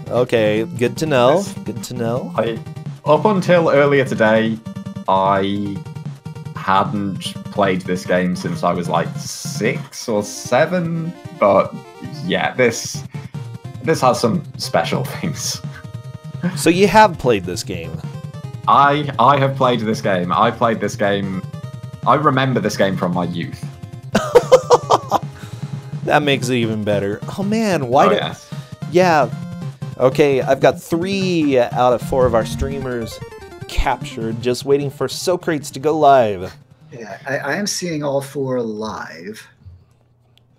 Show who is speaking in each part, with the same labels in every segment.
Speaker 1: Okay, good to know. Good to know.
Speaker 2: Up until earlier today, I hadn't played this game since I was like 6 or 7, but yeah, this has some special things.
Speaker 1: So you have played this game?
Speaker 2: I have played this game. I played this game. I remember this game from my youth.
Speaker 1: That makes it even better. Oh man, why did...
Speaker 2: Yes.
Speaker 1: Yeah. Okay, I've got 3 out of 4 of our streamers captured, just waiting for Socrates to go live.
Speaker 3: Yeah, I am seeing all 4 live.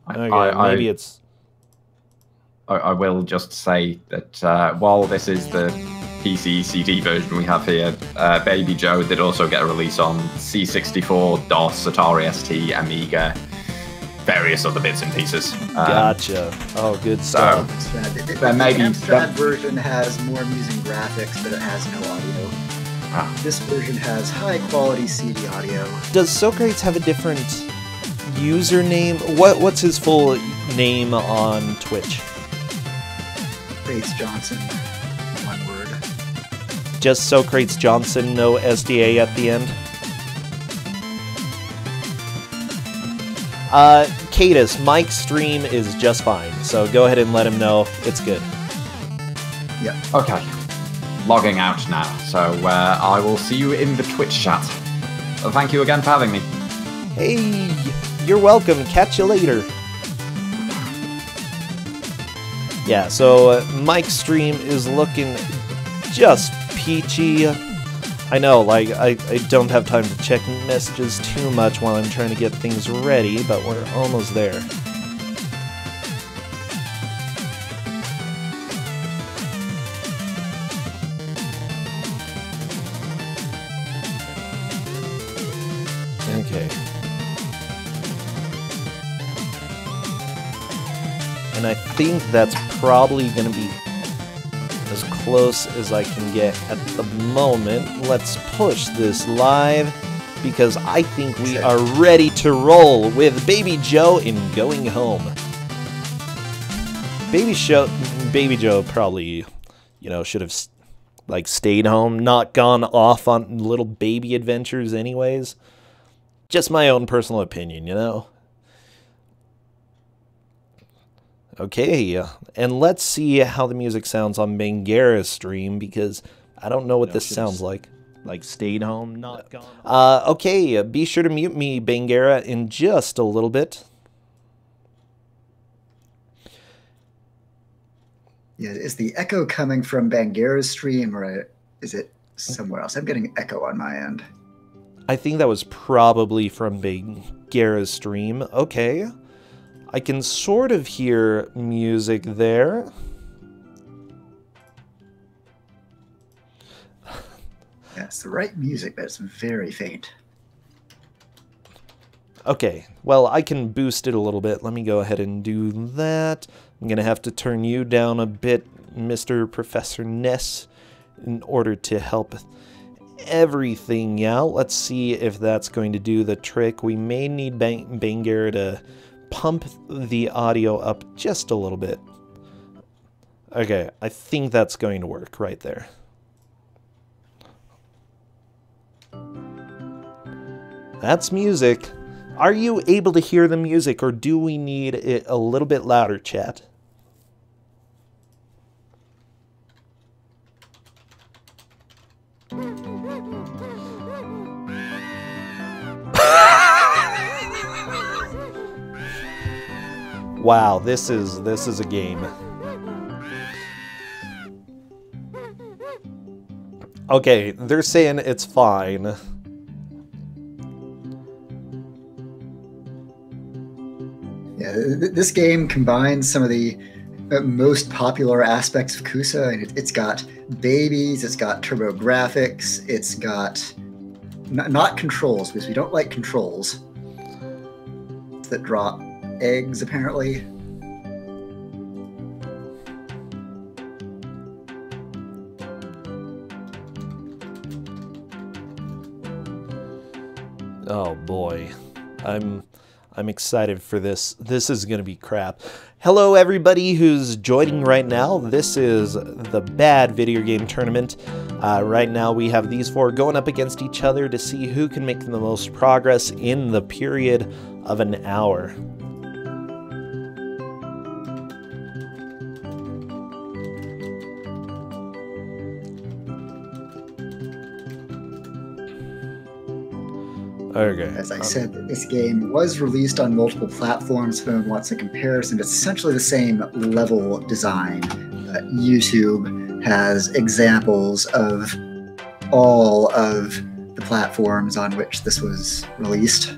Speaker 1: Okay, maybe it's...
Speaker 2: I will just say that while this is the PC CD version we have here, Baby Joe did also get a release on C64, DOS, Atari ST, Amiga, various other bits and pieces.
Speaker 1: Gotcha. Oh, good stuff.
Speaker 3: So, the Amstrad version has more amusing graphics, but it has no audio. This version has high-quality CD audio.
Speaker 1: Does Socrates have a different username? What's his full name on Twitch?
Speaker 3: Socrates Johnson, one word.
Speaker 1: Just Socrates Johnson, no SDA at the end? Cadus, Mike's stream is just fine, so go ahead and let him know it's good.
Speaker 3: Yeah.
Speaker 2: Okay. Logging out now, so I will see you in the Twitch chat. Thank you again for having me.
Speaker 1: Hey, you're welcome. Catch you later. Yeah, so Mike's stream is looking just peachy. I know, like, I don't have time to check messages too much while I'm trying to get things ready, but we're almost there. Okay. And I think that's probably going to be as close as I can get at the moment. Let's push this live, because I think we are ready to roll with Baby Joe in Going Home. Baby Joe probably, you know, should have, like, stayed home, not gone off on little baby adventures anyways. Just my own personal opinion, you know? Okay, and let's see how the music sounds on Bangera's stream, because I don't know what this sounds like. Like, stayed home, not gone. Okay, be sure to mute me, Bangera, in just a little bit.
Speaker 3: Yeah, is the echo coming from Bangera's stream, or is it somewhere else? I'm getting echo on my end.
Speaker 1: I think that was probably from Bangera's stream. Okay. I can sort of hear music there.
Speaker 3: Yeah, it's the right music, but it's very faint.
Speaker 1: Okay, well, I can boost it a little bit. Let me go ahead and do that. I'm going to have to turn you down a bit, Mr. Professor Ness, in order to help everything out. Let's see if that's going to do the trick. We may need Bangera to pump the audio up just a little bit. Okay, I think that's going to work right there. That's music. Are you able to hear the music, or do we need it a little bit louder, chat? Wow, this is a game. Okay, they're saying it's fine.
Speaker 3: Yeah, this game combines some of the most popular aspects of Kusa. And it's got babies, it's got turbo graphics, it's got not controls, because we don't like controls that drop eggs, apparently.
Speaker 1: Oh boy, I'm I'm excited for this. This is going to be crap. Hello, everybody who's joining right now. This is the Bad Video Game Tournament. Right now, we have these four going up against each other to see who can make the most progress in the period of an hour. Okay.
Speaker 3: As I said, this game was released on multiple platforms. If anyone wants a comparison, it's essentially the same level design. YouTube has examples of all of the platforms on which this was released.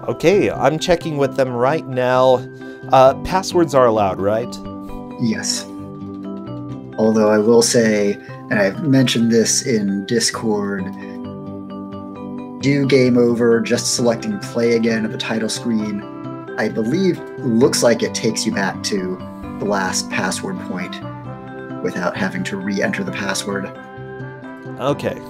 Speaker 1: Okay, I'm checking with them right now. Passwords are allowed, right?
Speaker 3: Yes. Although I will say, and I've mentioned this in Discord, do game over just selecting play again at the title screen. I believe looks like it takes you back to the last password point without having to re-enter the password.
Speaker 1: Okay.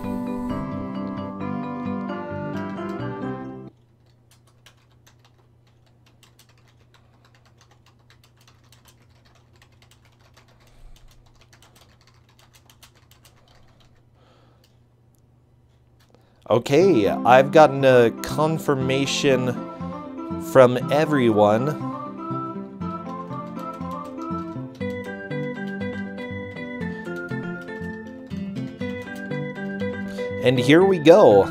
Speaker 1: Okay, I've gotten a confirmation from everyone. And here we go.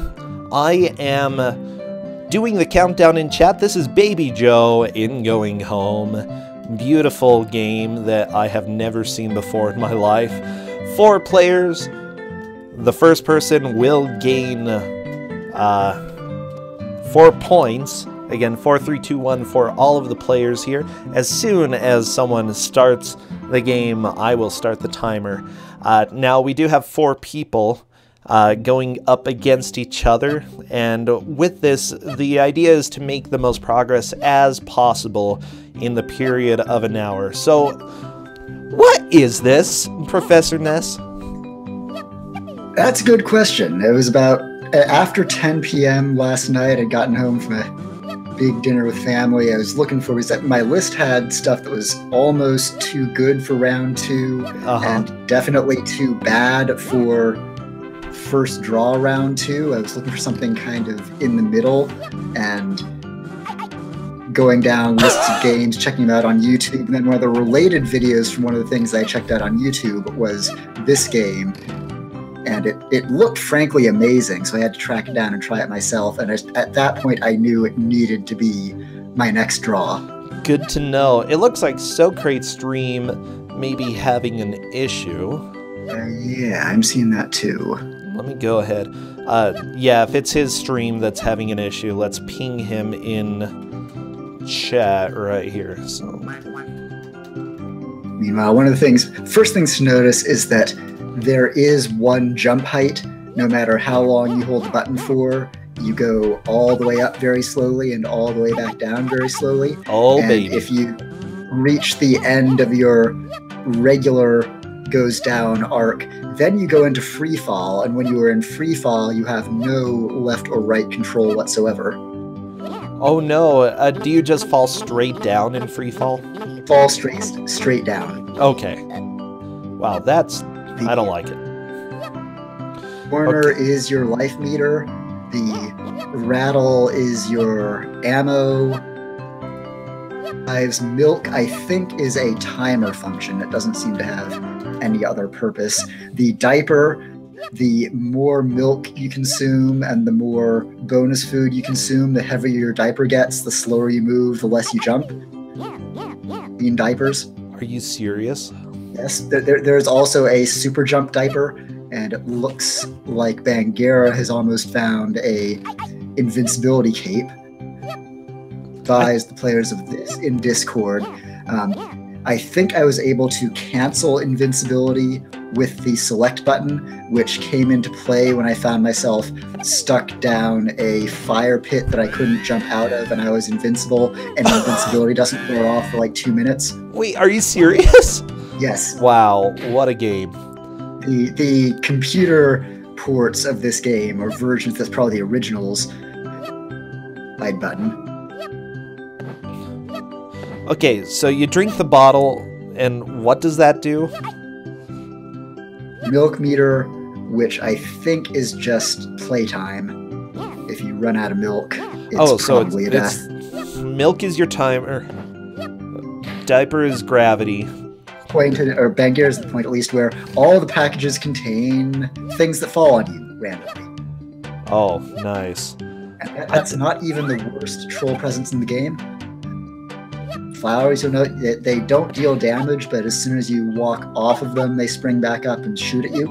Speaker 1: I am doing the countdown in chat. This is Baby Joe in Going Home. Beautiful game that I have never seen before in my life. 4 players. The first person will gain 4 points. Again, 4, 3, 2, 1 for all of the players here. As soon as someone starts the game, I will start the timer. Now, we do have 4 people going up against each other. And with this, the idea is to make the most progress as possible in the period of an hour. So, what is this, Professor Ness?
Speaker 3: That's a good question. It was about after 10 p.m. last night. I'd gotten home from a big dinner with family. I was looking for my list had stuff that was almost too good for round 2 and definitely too bad for first draw round 2. I was looking for something kind of in the middle and going down lists of games, checking them out on YouTube. And then one of the related videos from one of the things I checked out on YouTube was this game. And it looked frankly amazing, so I had to track it down and try it myself. And at that point, I knew it needed to be my next draw.
Speaker 1: Good to know. It looks like Socrate's stream may be having an issue.
Speaker 3: Yeah, I'm seeing that too.
Speaker 1: Let me go ahead. Yeah, if it's his stream that's having an issue, let's ping him in chat right here. So.
Speaker 3: Meanwhile, one of the first things to notice is that there is one jump height. No matter how long you hold the button for, you go all the way up very slowly and all the way back down very slowly.
Speaker 1: Oh,
Speaker 3: and
Speaker 1: baby.
Speaker 3: If you reach the end of your regular goes down arc, then you go into free fall. And when you are in free fall, you have no left or right control whatsoever.
Speaker 1: Oh no, do you just fall straight down in free fall?
Speaker 3: Fall straight down.
Speaker 1: Okay. Wow, I don't like it.
Speaker 3: Corner is your life meter. The rattle is your ammo. Ives milk, I think, is a timer function. It doesn't seem to have any other purpose. The diaper, the more milk you consume and the more bonus food you consume, the heavier your diaper gets, the slower you move, the less you jump. In diapers.
Speaker 1: Are you serious?
Speaker 3: Yes, there's also a super jump diaper, and it looks like Bangera has almost found a invincibility cape. Advise the players of this in Discord. I think I was able to cancel invincibility with the select button, which came into play when I found myself stuck down a fire pit that I couldn't jump out of, and I was invincible, and invincibility doesn't wear off for like 2 minutes.
Speaker 1: Wait, are you serious?
Speaker 3: Yes.
Speaker 1: Wow, what a game.
Speaker 3: The computer ports of this game, or versions that's probably the originals, side button.
Speaker 1: Okay, so you drink the bottle, and what does that do?
Speaker 3: Milk meter, which I think is just playtime. If you run out of milk, it's probably a death.
Speaker 1: Milk is your timer. Diaper is gravity.
Speaker 3: Or Bangor is the point, at least, where all the packages contain things that fall on you randomly.
Speaker 1: Oh, nice.
Speaker 3: And that's not even the worst troll presence in the game. Flowers, you'll note that they don't deal damage, but as soon as you walk off of them, they spring back up and shoot at you.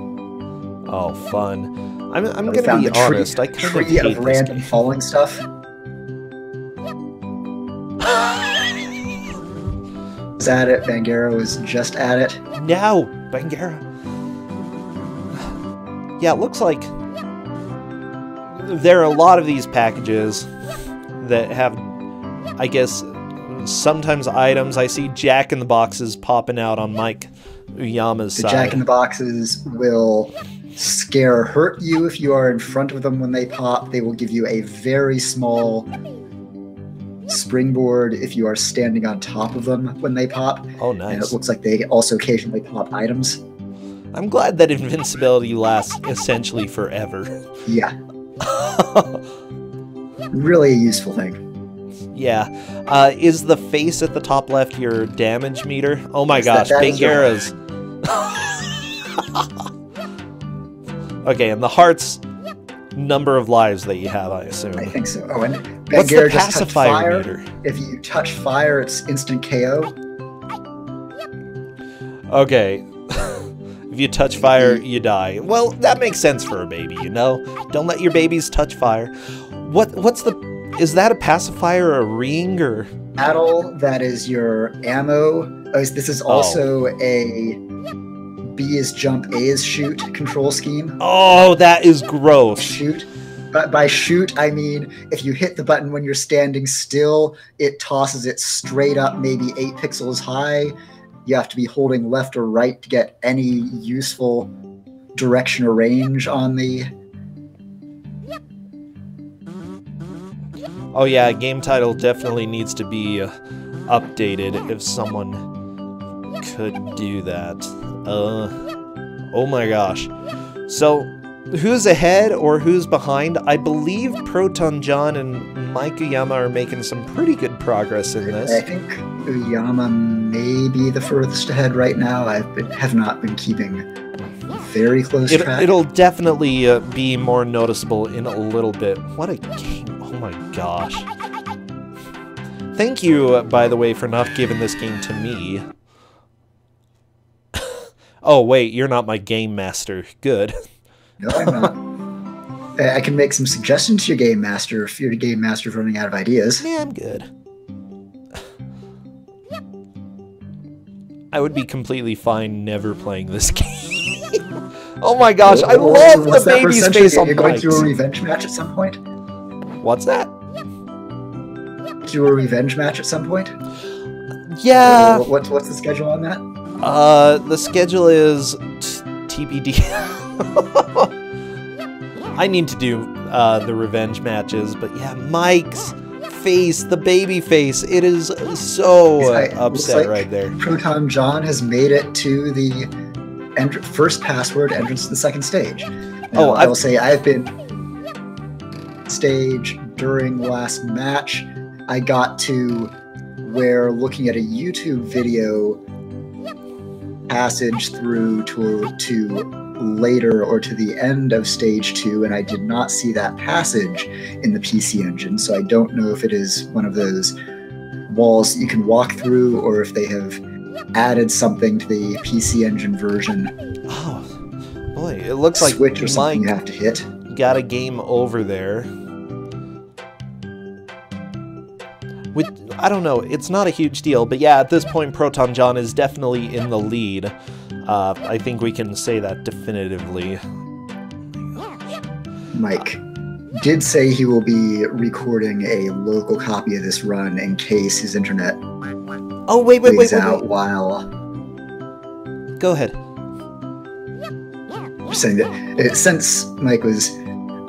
Speaker 1: Oh, fun. I'm gonna be honest, I kind of hate
Speaker 3: of random falling stuff. Was at it. Bangara was just at it.
Speaker 1: No, Bangara. Yeah, it looks like there are a lot of these packages that have, I guess, sometimes items. I see Jack in the Boxes popping out on Mike Uyama's side.
Speaker 3: The Jack in the Boxes will scare or hurt you if you are in front of them when they pop. They will give you a very small springboard if you are standing on top of them when they pop.
Speaker 1: Oh, nice.
Speaker 3: And it looks like they also occasionally pop items.
Speaker 1: I'm glad that invincibility lasts essentially forever.
Speaker 3: Yeah. Really a useful thing.
Speaker 1: Yeah. Is the face at the top left your damage meter? Oh my gosh, Bangara's. Okay, and the heart's number of lives that you have, I assume.
Speaker 3: I think so. Oh, and
Speaker 1: what's
Speaker 3: Bangara
Speaker 1: the
Speaker 3: just touched
Speaker 1: pacifier
Speaker 3: fire.
Speaker 1: meter?
Speaker 3: If you touch fire, it's instant KO.
Speaker 1: Okay. If you touch fire, you die. Well, that makes sense for a baby, you know? Don't let your babies touch fire. What's the... Is that a pacifier or a ring, or...
Speaker 3: Battle, that is your ammo. This is also a B is jump, A is shoot control scheme.
Speaker 1: Oh, that is gross.
Speaker 3: Shoot. But by shoot, I mean if you hit the button when you're standing still, it tosses it straight up, maybe 8 pixels high. You have to be holding left or right to get any useful direction or range on the...
Speaker 1: Oh yeah, game title definitely needs to be updated if someone could do that. Oh my gosh. So, who's ahead or who's behind? I believe Proton John and Mike Uyama are making some pretty good progress in this.
Speaker 3: I think Uyama may be the furthest ahead right now. I have not been keeping very close track.
Speaker 1: It'll definitely be more noticeable in a little bit. What a game. Oh my gosh. Thank you, by the way, for not giving this game to me. Oh, wait, you're not my game master. Good.
Speaker 3: No, I'm not. I can make some suggestions to your game master if your game master's running out of ideas.
Speaker 1: Yeah, I'm good. I would be completely fine never playing this game. Oh my gosh, I love the baby's face on
Speaker 3: You're going
Speaker 1: Mike's.
Speaker 3: to do a revenge match at some point?
Speaker 1: What's that?
Speaker 3: Do a revenge match at some point?
Speaker 1: Yeah.
Speaker 3: What's the schedule on that?
Speaker 1: The schedule is TBD. I need to do the revenge matches, but yeah, Mike's face, the baby face, it is so upset right there.
Speaker 3: Proton John has made it to the first password entrance to the second stage. Now, I will say I've been stage during the last match. I got to where looking at a YouTube video passage through to later or to the end of stage 2, and I did not see that passage in the PC Engine, so I don't know if it is one of those walls that you can walk through or if they have added something to the PC Engine version.
Speaker 1: Oh boy, it looks like
Speaker 3: Switch or something
Speaker 1: Mike
Speaker 3: you have to hit.
Speaker 1: got a game over there. I don't know, it's not a huge deal, but yeah, at this point Proton John is definitely in the lead. I think we can say that definitively.
Speaker 3: Mike did say he will be recording a local copy of this run in case his internet
Speaker 1: wait.
Speaker 3: out while
Speaker 1: go ahead.
Speaker 3: Just saying that since Mike was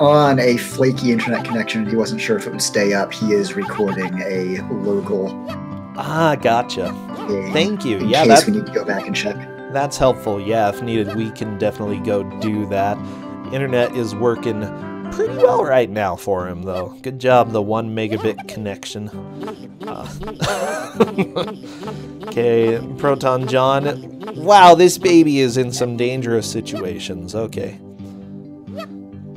Speaker 3: on a flaky internet connection, he wasn't sure if it would stay up. He is recording a local.
Speaker 1: Ah, gotcha.
Speaker 3: Game
Speaker 1: Thank you.
Speaker 3: in
Speaker 1: Yeah,
Speaker 3: case we need to go back and check.
Speaker 1: that's helpful. Yeah, if needed, we can definitely go do that. Internet is working pretty well right now for him, though. Good job, the 1 megabit connection. Okay, Proton John. Wow, this baby is in some dangerous situations. Okay.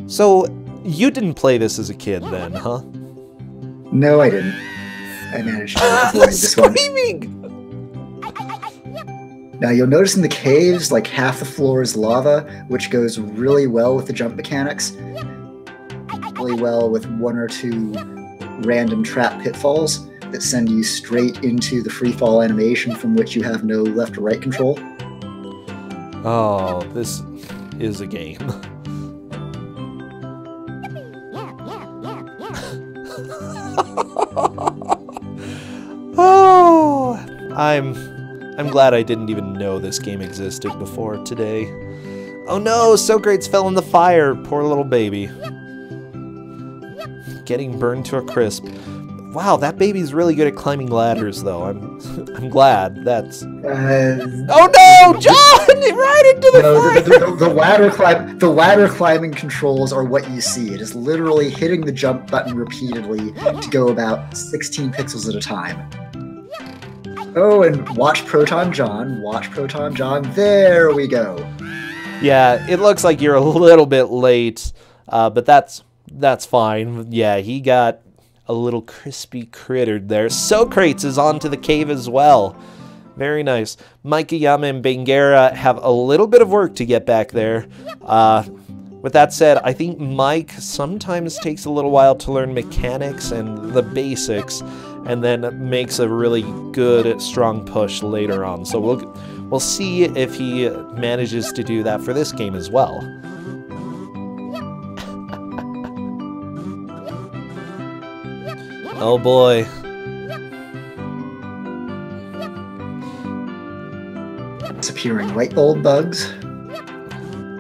Speaker 1: So, you didn't play this as a kid then, huh?
Speaker 3: No, I didn't. I managed to avoid this one.
Speaker 1: Screaming!
Speaker 3: Now you'll notice in the caves, like half the floor is lava, which goes really well with the jump mechanics. Really well with 1 or 2 random trap pitfalls that send you straight into the free fall animation from which you have no left or right control.
Speaker 1: Oh, this is a game. Oh, I'm glad I didn't even know this game existed before today. Oh no, So Greats fell in the fire. Poor little baby. Getting burned to a crisp. Wow, that baby's really good at climbing ladders, though. I'm glad. That's. Oh no, John! Right into the fire.
Speaker 3: The ladder climbing controls are what you see. It is literally hitting the jump button repeatedly to go about 16 pixels at a time. Oh, and watch Proton John. Watch Proton John. There we go.
Speaker 1: Yeah, it looks like you're a little bit late, but that's fine. Yeah, he got a little crispy crittered there. Socrates is onto the cave as well. Very nice. Mikeyama and Bangera have a little bit of work to get back there. With that said, I think Mike sometimes takes a little while to learn mechanics and the basics, and then makes a really good, strong push later on. So we'll see if he manages to do that for this game as well. Oh boy.
Speaker 3: Disappearing light bulb bugs.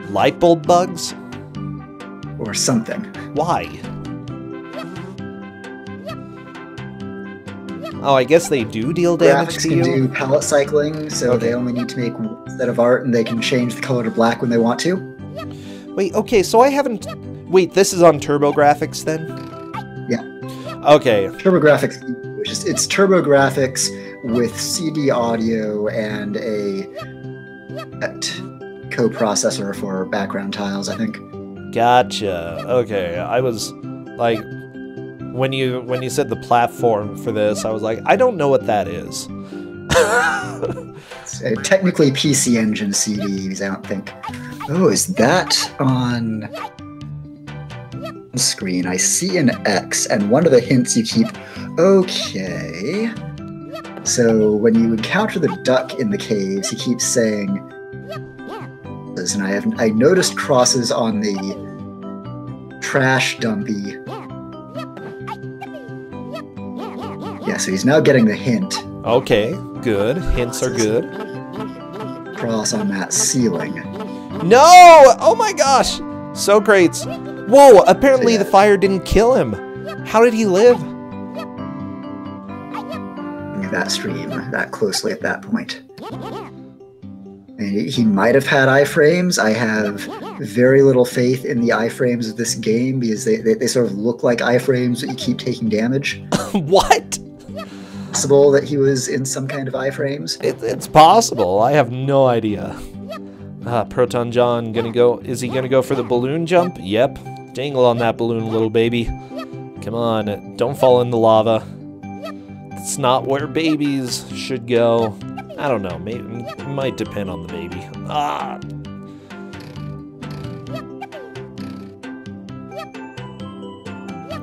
Speaker 1: Light bulb bugs?
Speaker 3: Or something.
Speaker 1: Why? Oh, I guess they do deal damage
Speaker 3: Graphics
Speaker 1: to
Speaker 3: can
Speaker 1: you?
Speaker 3: do palette cycling, so
Speaker 1: Okay.
Speaker 3: they only need to make 1 set of art, and they can change the color to black when they want to.
Speaker 1: Wait, okay, so I haven't... Wait, this is on TurboGrafx then?
Speaker 3: Yeah.
Speaker 1: Okay.
Speaker 3: TurboGrafx, it's TurboGrafx with CD audio and a coprocessor for background tiles, I think.
Speaker 1: Gotcha. Okay, I was like... When you said the platform for this, I was like, I don't know what that is.
Speaker 3: It's technically PC Engine CDs, I don't think. Oh, is that on screen? I see an X, and one of the hints you keep... Okay. So when you encounter the duck in the caves, he keeps saying... And I noticed crosses on the trash dumpy. Yeah, so he's now getting the hint.
Speaker 1: Okay, good. Hints are good.
Speaker 3: Cross on that ceiling.
Speaker 1: No! Oh my gosh! Socrates. Whoa, apparently the fire didn't kill him. How did he live?
Speaker 3: That stream that closely at that point. And he might have had iframes. I have very little faith in the iframes of this game because they sort of look like iframes, but you keep taking damage.
Speaker 1: What?
Speaker 3: Possible that he was in some kind of iframes.
Speaker 1: It's possible. I have no idea. Proton John gonna go. Is he gonna go for the balloon jump? Yep. Dangle on that balloon, little baby. Come on, don't fall in the lava. It's not where babies should go. I don't know. Maybe it might depend on the baby. Ah.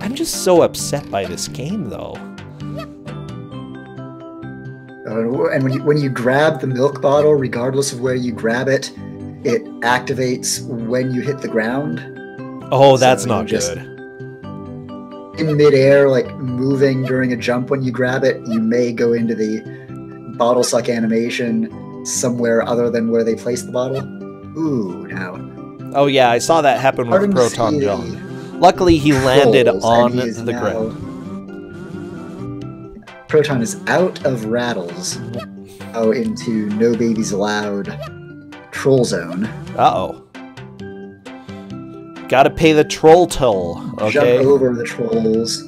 Speaker 1: I'm just so upset by this game, though.
Speaker 3: And when you grab the milk bottle, regardless of where you grab it, it activates when you hit the ground.
Speaker 1: Oh, that's
Speaker 3: So
Speaker 1: not
Speaker 3: just-
Speaker 1: good.
Speaker 3: In midair, like moving during a jump when you grab it, you may go into the bottle suck animation, somewhere other than where they placed the bottle. Ooh, now.
Speaker 1: Oh yeah, I saw that happen with Proton John. Luckily, he landed on the ground.
Speaker 3: Proton is out of rattles. Oh, into No Babies Allowed Troll Zone.
Speaker 1: Uh-oh. Gotta pay the troll toll, okay?
Speaker 3: Jump over the trolls,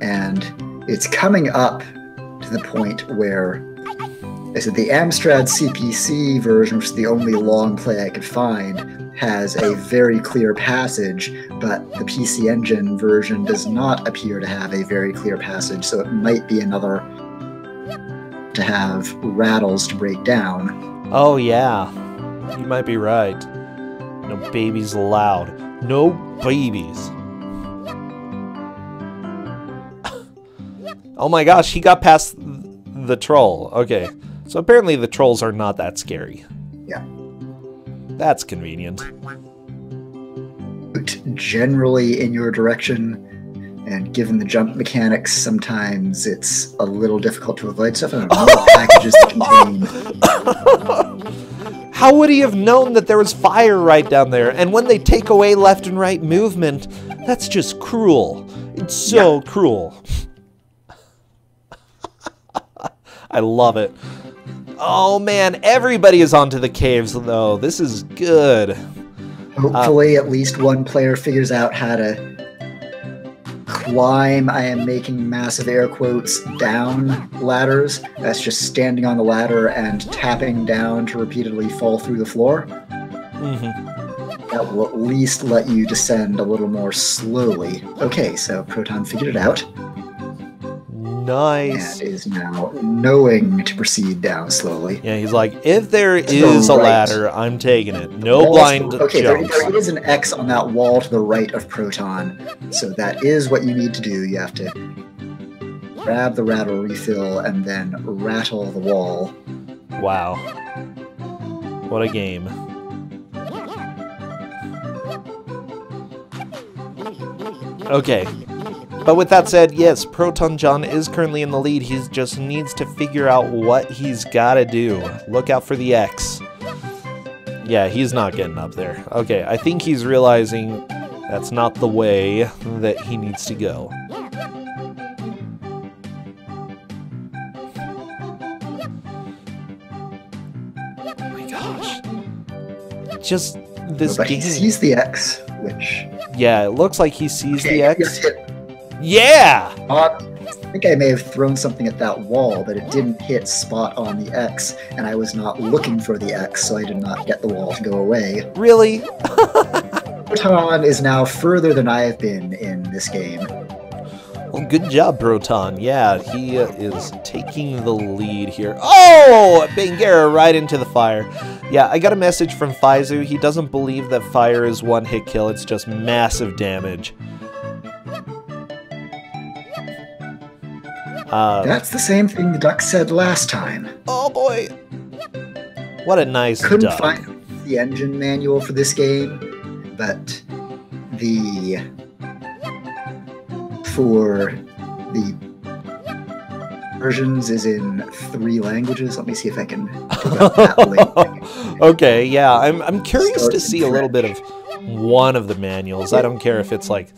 Speaker 3: and it's coming up to the point where I said the Amstrad CPC version, which is the only long play I could find, has a very clear passage, but the PC Engine version does not appear to have a very clear passage, so it might be another to have rattles to break down.
Speaker 1: Oh yeah, you might be right. No babies allowed. No babies. Oh my gosh, he got past the troll. Okay, so apparently the trolls are not that scary.
Speaker 3: Yeah.
Speaker 1: That's convenient.
Speaker 3: Generally in your direction, and given the jump mechanics, sometimes it's a little difficult to avoid stuff. I don't know what packages to contain.
Speaker 1: How would he have known that there was fire right down there? And when they take away left and right movement, that's just cruel. It's so cruel. I love it. Oh man, everybody is onto the caves though. This is good.
Speaker 3: Hopefully at least one player figures out how to climb, I am making massive air quotes, down ladders. That's just standing on the ladder and tapping down to repeatedly fall through the floor. That will at least let you descend a little more slowly. Okay, so Proton figured it out.
Speaker 1: Nice.
Speaker 3: And is now knowing to proceed down slowly.
Speaker 1: Yeah, he's like, if there is a ladder, I'm taking it. No blind jumps.
Speaker 3: There is an X on that wall to the right of Proton, so that is what you need to do. You have to grab the rattle refill and then rattle the wall.
Speaker 1: Wow. What a game. Okay. But with that said, yes, Proton John is currently in the lead. He just needs to figure out what he's got to do. Look out for the X. Yeah, he's not getting up there. Okay, I think he's realizing that's not the way that he needs to go. Oh my gosh. Just this game.
Speaker 3: He sees the X, which...
Speaker 1: Yeah, it looks like he sees the X. Yeah!
Speaker 3: I think I may have thrown something at that wall, but it didn't hit spot on the X, and I was not looking for the X, so I did not get the wall to go away.
Speaker 1: Really?
Speaker 3: Proton is now further than I have been in this game.
Speaker 1: Well, good job, Proton. Yeah, he is taking the lead here. Oh! Bangera right into the fire. Yeah, I got a message from Faizu. He doesn't believe that fire is one-hit kill. It's just massive damage.
Speaker 3: That's the same thing the duck said last time.
Speaker 1: Oh boy! What a nice duck.
Speaker 3: Couldn't find the engine manual for this game, but for the versions is in 3 languages. Let me see if I can pick up that link.
Speaker 1: Okay, yeah, I'm curious to see a little bit of one of the manuals. I don't care if it's like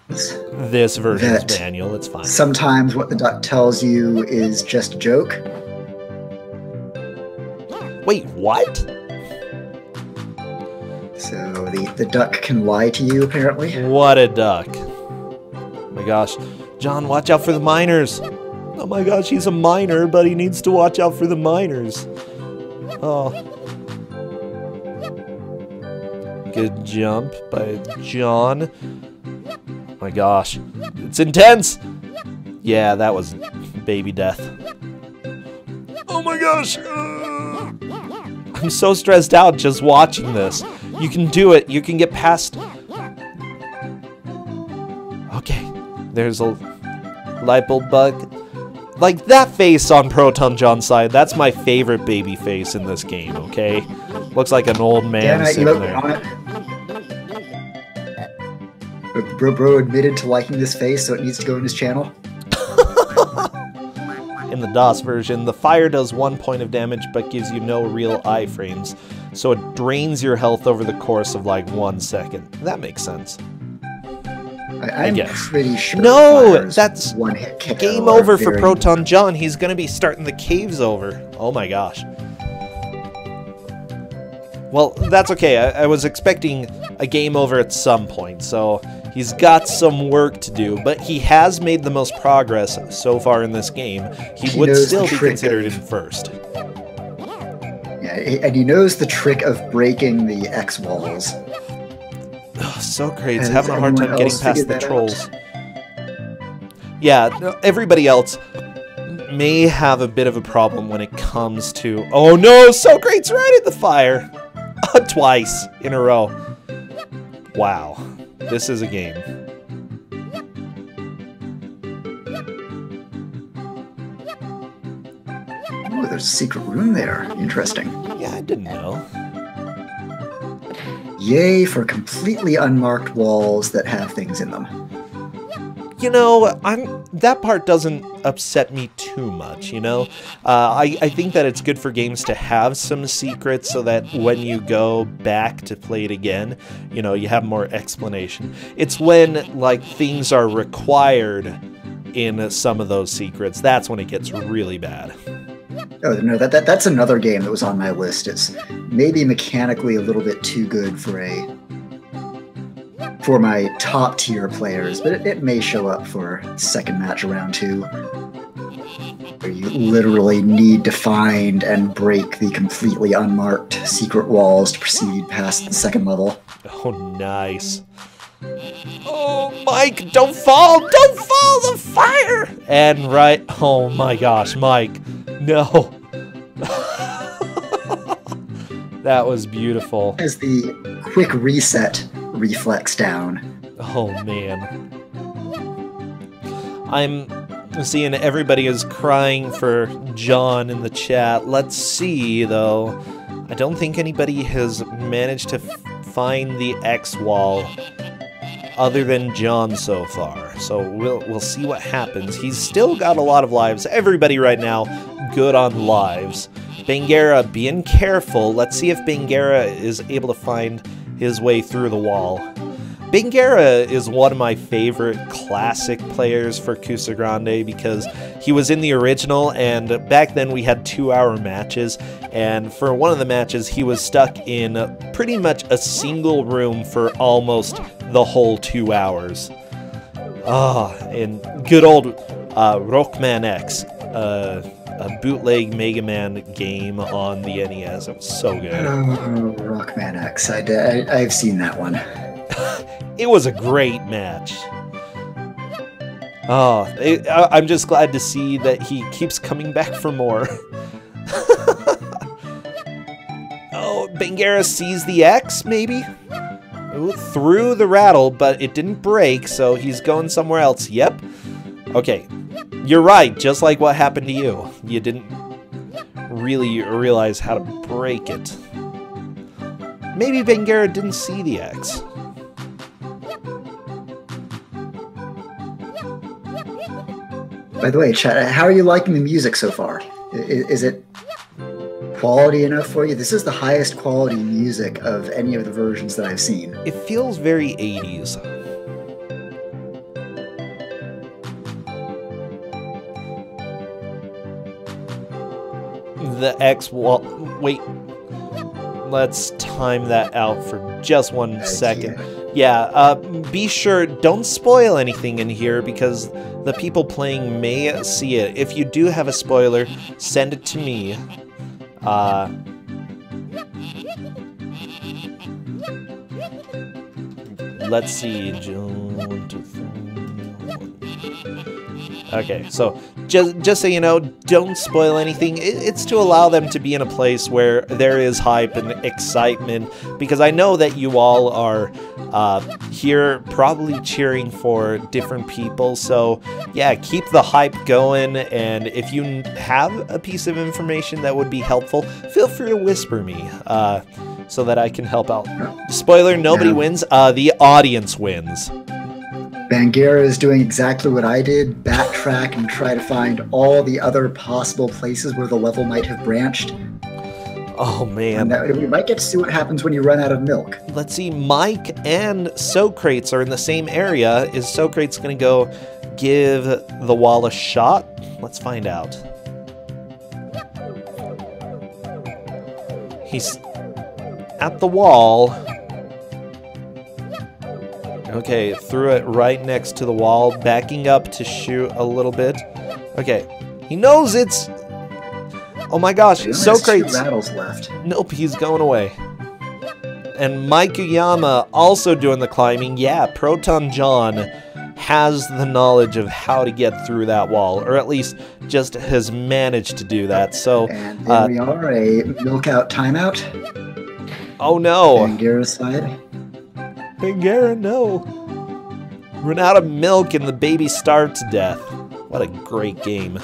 Speaker 1: this version's manual, it's fine.
Speaker 3: Sometimes what the duck tells you is just a joke.
Speaker 1: Wait, what?
Speaker 3: So the duck can lie to you, apparently.
Speaker 1: What a duck. Oh my gosh. John, watch out for the miners. Oh my gosh, he's a miner, but he needs to watch out for the miners. Oh. Good jump by John. Oh my gosh. It's intense! Yeah, that was baby death. Oh my gosh! I'm so stressed out just watching this. You can do it. You can get past... Okay. There's a light bulb bug. Like, that face on Proton John's side, that's my favorite baby face in this game, okay? Looks like an old man sitting there.
Speaker 3: Bro admitted to liking this face, so it needs to go in his channel.
Speaker 1: in the DOS version, the fire does 1 point of damage but gives you no real iframes, so it drains your health over the course of like 1 second. That makes sense.
Speaker 3: I'm pretty sure.
Speaker 1: No, that's
Speaker 3: one hit KO
Speaker 1: game over for Proton John. He's going to be starting the caves over. Oh my gosh. Well, that's okay. I was expecting a game over at some point, so he's got some work to do, but he has made the most progress so far in this game. He would still be considered in first.
Speaker 3: Yeah, and he knows the trick of breaking the X walls.
Speaker 1: Oh, so great. He's having a hard time getting past the trolls. Yeah, everybody else may have a bit of a problem when it comes to... Oh no, So Great's right in the fire! Twice in a row. Wow. This is a game.
Speaker 3: Oh, there's a secret room there. Interesting.
Speaker 1: Yeah, I didn't know.
Speaker 3: Yay for completely unmarked walls that have things in them.
Speaker 1: You know, that part doesn't upset me too much, you know? I think that it's good for games to have some secrets so that when you go back to play it again, you know, you have more explanation. It's when, like, things are required in some of those secrets, that's when it gets really bad.
Speaker 3: Oh, no, that's another game that was on my list. It's maybe mechanically a little bit too good for my top tier players, but it may show up for second match round 2, where you literally need to find and break the completely unmarked secret walls to proceed past the second level.
Speaker 1: Oh, nice. Oh, Mike, don't fall! Don't fall! The fire! And right... Oh my gosh, Mike. No. That was beautiful.
Speaker 3: As the quick reset reflex down.
Speaker 1: Oh, man. I'm seeing everybody is crying for John in the chat. Let's see, though. I don't think anybody has managed to find the X wall other than John so far. So we'll see what happens. He's still got a lot of lives. Everybody right now good on lives. Bangera being careful. Let's see if Bangera is able to find his way through the wall. Bangera is one of my favorite classic players for Kusogrand3 because he was in the original, and back then we had 2-hour matches, and for one of the matches he was stuck in pretty much a single room for almost the whole 2 hours. And good old Rockman X, a bootleg Mega Man game on the NES. It was so good.
Speaker 3: Oh, Rockman X. I've seen that one.
Speaker 1: It was a great match. Oh, I'm just glad to see that he keeps coming back for more. Oh, Bangera sees the X, maybe? Ooh, through the rattle, but it didn't break, so he's going somewhere else. Yep. Okay. You're right, just like what happened to you. You didn't really realize how to break it. Maybe Bangera didn't see the X.
Speaker 3: By the way, chat, how are you liking the music so far? Is it quality enough for you? This is the highest quality music of any of the versions that I've seen.
Speaker 1: It feels very 80s. The X wall. Wait. Let's time that out for just 1 second. Yeah, be sure, don't spoil anything in here because the people playing may see it. If you do have a spoiler, send it to me. Let's see. Okay, so just so you know, don't spoil anything. It's to allow them to be in a place where there is hype and excitement, because I know that you all are here probably cheering for different people. So yeah, keep the hype going, and if you have a piece of information that would be helpful, feel free to whisper me so that I can help out. Spoiler, nobody wins. The audience wins.
Speaker 3: Banguera is doing exactly what I did, backtrack and try to find all the other possible places where the level might have branched.
Speaker 1: Oh, man.
Speaker 3: And we might get to see what happens when you run out of milk.
Speaker 1: Let's see, Mike and Socrates are in the same area. Is Socrates going to go give the wall a shot? Let's find out. He's at the wall. Okay, threw it right next to the wall, backing up to shoot a little bit. Okay, he knows it's... Oh my gosh, Socrates...
Speaker 3: 2 rattles left.
Speaker 1: Nope, he's going away. And Mike Uyama also doing the climbing. Yeah, Proton John has the knowledge of how to get through that wall, or at least just has managed to do that. So,
Speaker 3: and there we are, a milk out timeout.
Speaker 1: Oh no!
Speaker 3: Banguera's side.
Speaker 1: Banguera, no! Run out of milk and the baby starves to death. What a great game.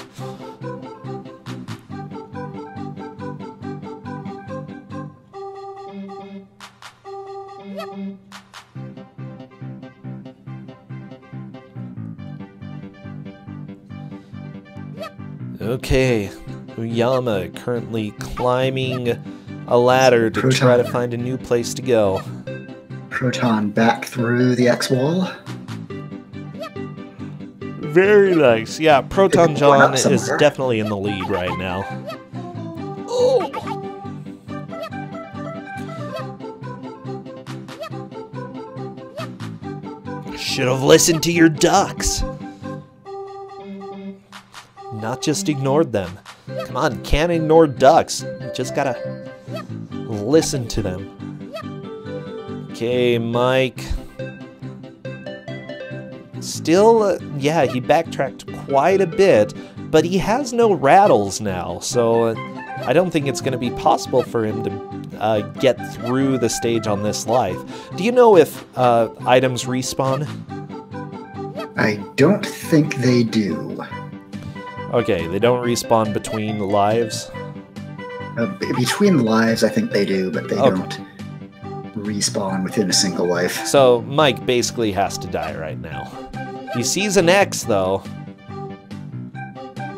Speaker 1: Okay, Uyama currently climbing a ladder to try to find a new place to go.
Speaker 3: Proton back through the X wall.
Speaker 1: Very nice. Yeah, Proton John is definitely in the lead right now. Oh! Should have listened to your ducks. Not just ignored them. Come on, can't ignore ducks. You just gotta listen to them. Okay, Mike. Still, yeah, he backtracked quite a bit, but he has no rattles now, so I don't think it's going to be possible for him to get through the stage on this life. Do you know if items respawn?
Speaker 3: I don't think they do.
Speaker 1: Okay, they don't respawn between lives?
Speaker 3: Between lives, I think they do, but they don't respawn within a single life.
Speaker 1: So Mike basically has to die right now. He sees an X, though.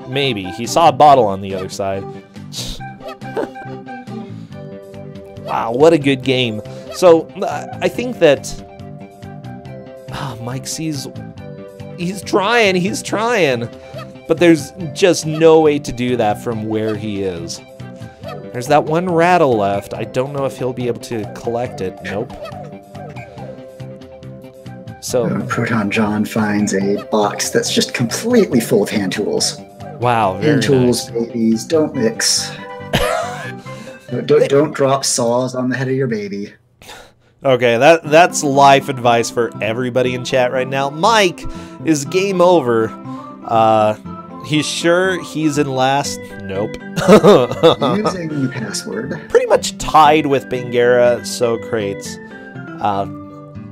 Speaker 1: Maybe. He saw a bottle on the other side. Wow, what a good game. So, I think that... Mike sees... He's trying. But there's just no way to do that from where he is. There's that one rattle left. I don't know if he'll be able to collect it. Nope. So
Speaker 3: Proton John finds a box that's just completely full of hand tools.
Speaker 1: Wow, very
Speaker 3: hand tools,
Speaker 1: nice.
Speaker 3: Babies, don't mix. don't drop saws on the head of your baby.
Speaker 1: Okay, that's life advice for everybody in chat right now. Mike is game over. He's sure he's in last? Nope.
Speaker 3: Using the password.
Speaker 1: Pretty much tied with Banguera, Socrates. I'm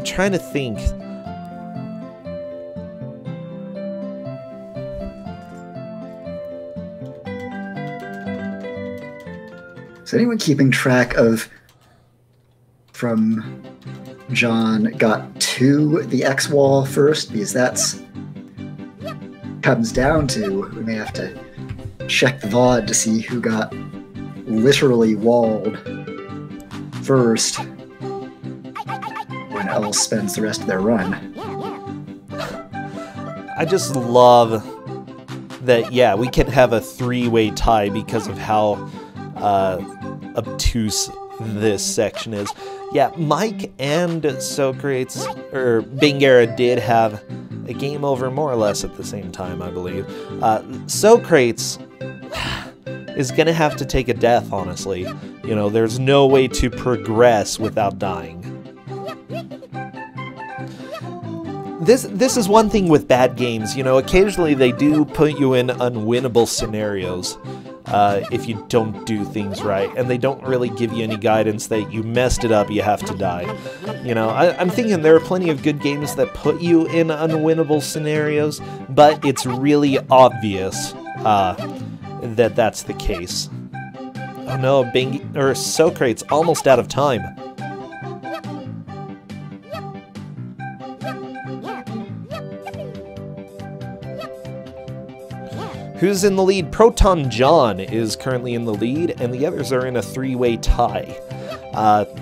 Speaker 1: trying to think.
Speaker 3: Is anyone keeping track of from John got to the X wall first? Because that's comes down to, we may have to check the VOD to see who got literally walled first when else spends the rest of their run.
Speaker 1: I just love that, yeah, we can have a three-way tie because of how obtuse this section is. Yeah, Mike and Socrates, or Banguera, did have a game over more or less at the same time, I believe. Socrates is going to have to take a death, honestly. You know, there's no way to progress without dying. This is one thing with bad games, you know, occasionally they do put you in unwinnable scenarios. If you don't do things right, and they don't really give you any guidance that you messed it up, you have to die. You know, I'm thinking there are plenty of good games that put you in unwinnable scenarios, but it's really obvious that that's the case. Oh no, Socrates almost out of time. Who's in the lead? Proton John is currently in the lead, and the others are in a three-way tie.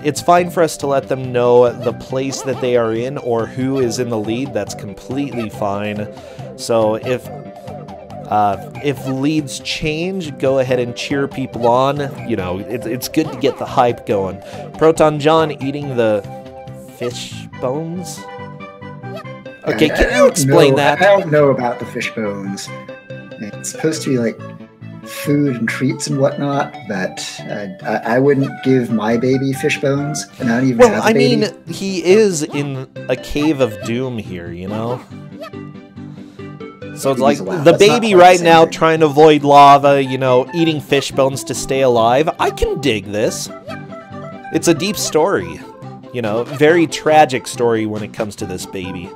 Speaker 1: It's fine for us to let them know the place that they are in or who is in the lead. That's completely fine. So if leads change, go ahead and cheer people on. You know, it's good to get the hype going. Proton John eating the fish bones? Okay, can you explain that?
Speaker 3: I don't know about the fish bones. It's supposed to be like food and treats and whatnot, but I wouldn't give my baby fish bones, and I don't even have a baby.
Speaker 1: Well, I mean, he is in a cave of doom here, you know? So it's like the baby right now trying to avoid lava, you know, eating fish bones to stay alive. I can dig this. It's a deep story, you know, very tragic story when it comes to this baby.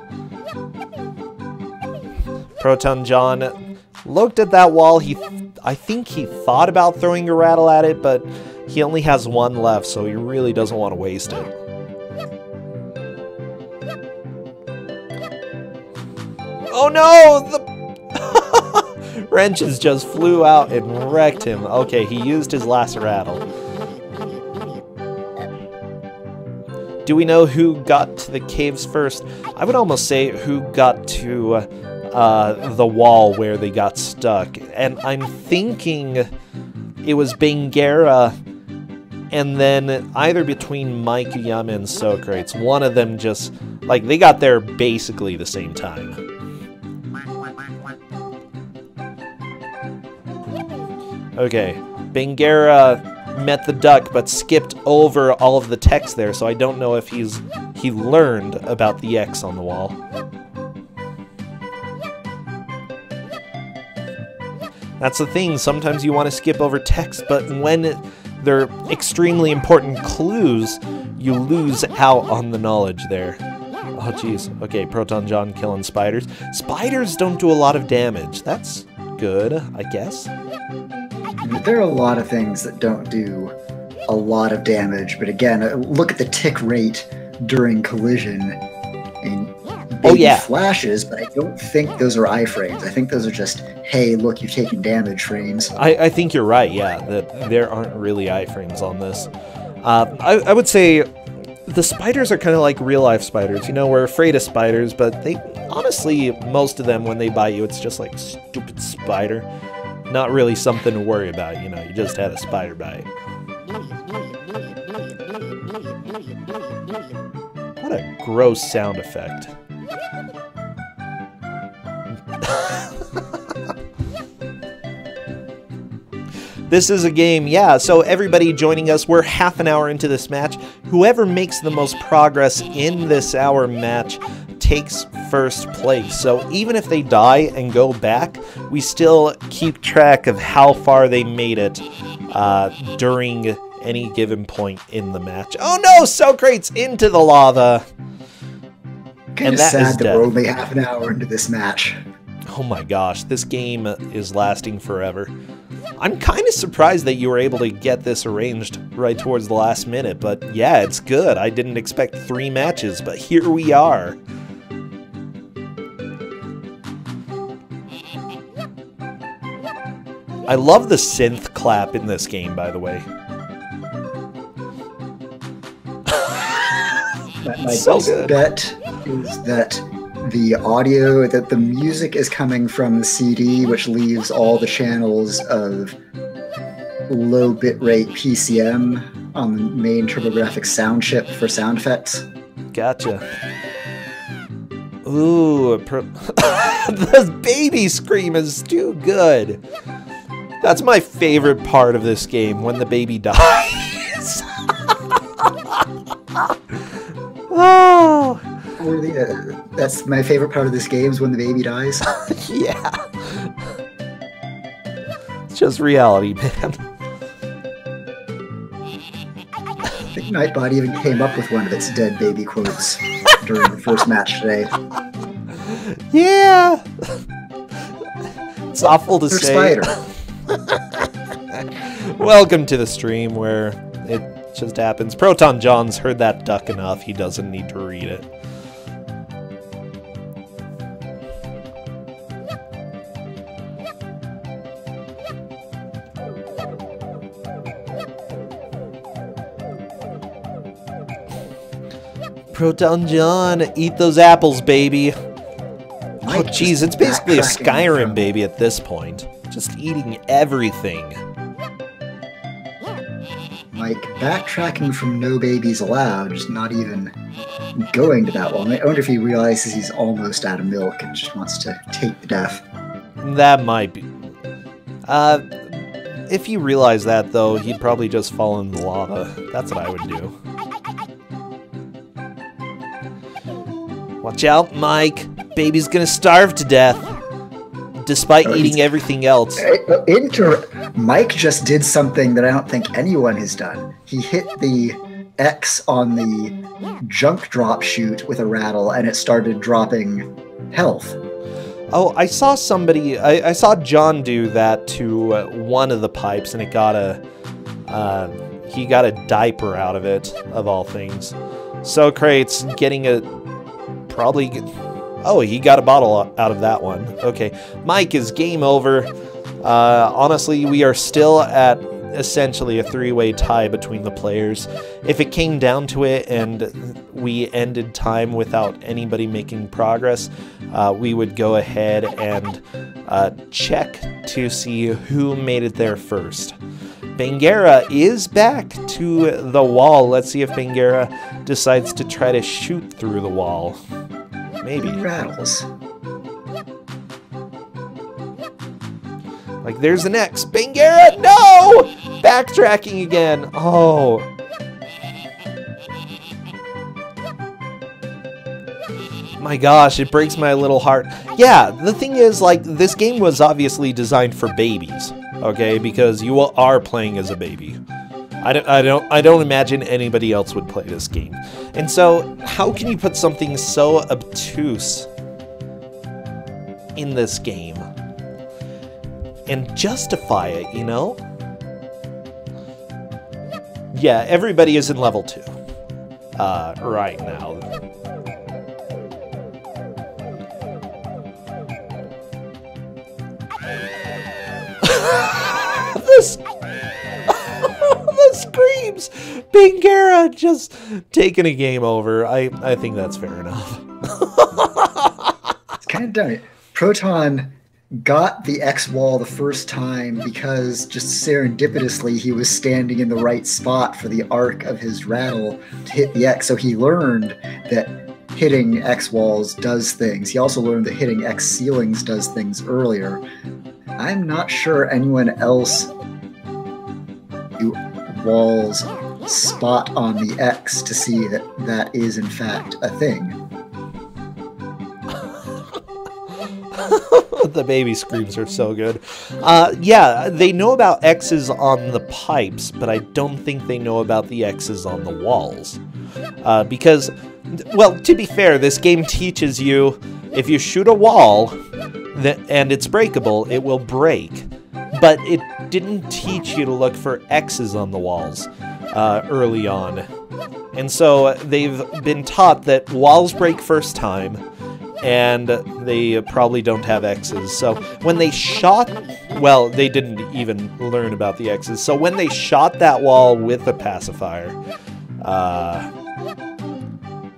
Speaker 1: Proton John looked at that wall. I think he thought about throwing a rattle at it, but he only has one left, so he really doesn't want to waste it. Oh no! The wrenches just flew out and wrecked him. Okay, he used his last rattle. Do we know who got to the caves first? I would almost say who got to the wall where they got stuck. And I'm thinking it was Bengara and then either between Mike Yum and Socrates. One of them just, like, they got there basically the same time. Okay, Bengara met the duck but skipped over all of the text there, so I don't know if he learned about the X on the wall. That's the thing, sometimes you want to skip over text, but when they're extremely important clues, you lose out on the knowledge there. Oh jeez, okay, Proton John killing spiders. Spiders don't do a lot of damage, that's good, I guess.
Speaker 3: There are a lot of things that don't do a lot of damage, but again, look at the tick rate during collision. And flashes, but I don't think those are iframes. I think those are just, hey, look, you've taken damage frames.
Speaker 1: I think you're right, yeah, that there aren't really iframes on this. I would say the spiders are kind of like real-life spiders. You know, we're afraid of spiders, but they, honestly, most of them, when they bite you, it's just like, stupid spider. Not really something to worry about, you know, you just had a spider bite. What a gross sound effect. This is a game, yeah, so everybody joining us, we're half an hour into this match. Whoever makes the most progress in this hour match takes first place. So even if they die and go back, we still keep track of how far they made it during any given point in the match. Oh no, Socrates into the lava.
Speaker 3: Kind of sad that we're only half an hour into this match.
Speaker 1: Oh my gosh, this game is lasting forever. I'm kind of surprised that you were able to get this arranged right towards the last minute, but yeah, it's good. I didn't expect 3 matches, but here we are. I love the synth clap in this game, by the way.
Speaker 3: My best bet is that the audio, that the music is coming from the CD, which leaves all the channels of low bitrate PCM on the main TurboGrafx sound chip for sound effects.
Speaker 1: Gotcha. Ooh, the baby scream is too good. That's my favorite part of this game, when the baby dies. Oh.
Speaker 3: That's my favorite part of this game, is when the baby dies.
Speaker 1: Yeah. It's just reality, man.
Speaker 3: I think Nightbot even came up with one of its dead baby quotes during the first match today.
Speaker 1: Yeah. It's awful to say.
Speaker 3: Spider.
Speaker 1: Welcome to the stream where it just happens. Proton John's heard that duck enough. He doesn't need to read it. Proton John, eat those apples, baby. Oh, jeez, it's basically a Skyrim baby at this point. Just eating everything.
Speaker 3: Mike, backtracking from no babies allowed, just not even going to that one. I wonder if he realizes he's almost out of milk and just wants to take the death. That
Speaker 1: might be. If you realize that, though, he'd probably just fall in the lava. That's what I would do. Watch out, Mike. Baby's gonna starve to death. Despite eating everything else.
Speaker 3: Mike just did something that I don't think anyone has done. He hit the X on the junk drop chute with a rattle, and it started dropping health.
Speaker 1: Oh, I saw somebody. I saw John do that to one of the pipes, and it got he got a diaper out of it, of all things. So Crate's getting a probably. Oh, he got a bottle out of that one. Okay, Mike, is game over. Honestly, we are still at essentially a three-way tie between the players. If it came down to it and we ended time without anybody making progress, we would go ahead and check to see who made it there first. Bangera is back to the wall. Let's see if Bangera decides to try to shoot through the wall. Maybe.
Speaker 3: Rattles.
Speaker 1: Like, there's an X. Bangera, no! Backtracking again. Oh. My gosh, it breaks my little heart. Yeah, the thing is, like, this game was obviously designed for babies, okay? Because you are playing as a baby. I don't imagine anybody else would play this game. And so, how can you put something so obtuse in this game and justify it, you know? Yeah, everybody is in level 2 right now. The screams! Bangera just taking a game over. I think that's fair enough.
Speaker 3: It's kind of done it. Proton got the X wall the first time because just serendipitously he was standing in the right spot for the arc of his rattle to hit the X. So he learned that hitting X walls does things. He also learned that hitting X ceilings does things earlier. I'm not sure anyone else knew walls spot on the X to see that that is in fact a thing.
Speaker 1: The baby screams are so good. Yeah, they know about X's on the pipes, but I don't think they know about the X's on the walls. Because, well, to be fair, this game teaches you if you shoot a wall and it's breakable, it will break. But it didn't teach you to look for X's on the walls early on. And so they've been taught that walls break first time, and they probably don't have X's. So when they shot, well, they didn't even learn about the X's. So when they shot that wall with a pacifier,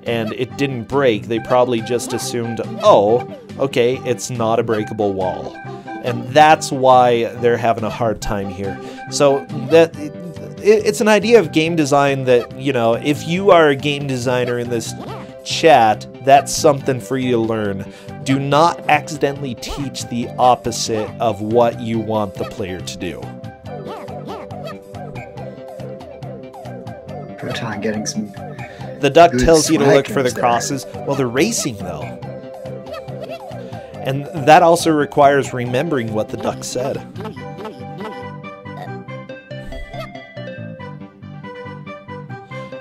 Speaker 1: and it didn't break, they probably just assumed, oh, okay, it's not a breakable wall. And that's why they're having a hard time here. So that it's an idea of game design that, you know, if you are a game designer in this chat, that's something for you to learn. Do not accidentally teach the opposite of what you want the player to do.
Speaker 3: Proton getting some.
Speaker 1: The duck tells you to look for the crosses. Well, they're racing though. And that also requires remembering what the duck said.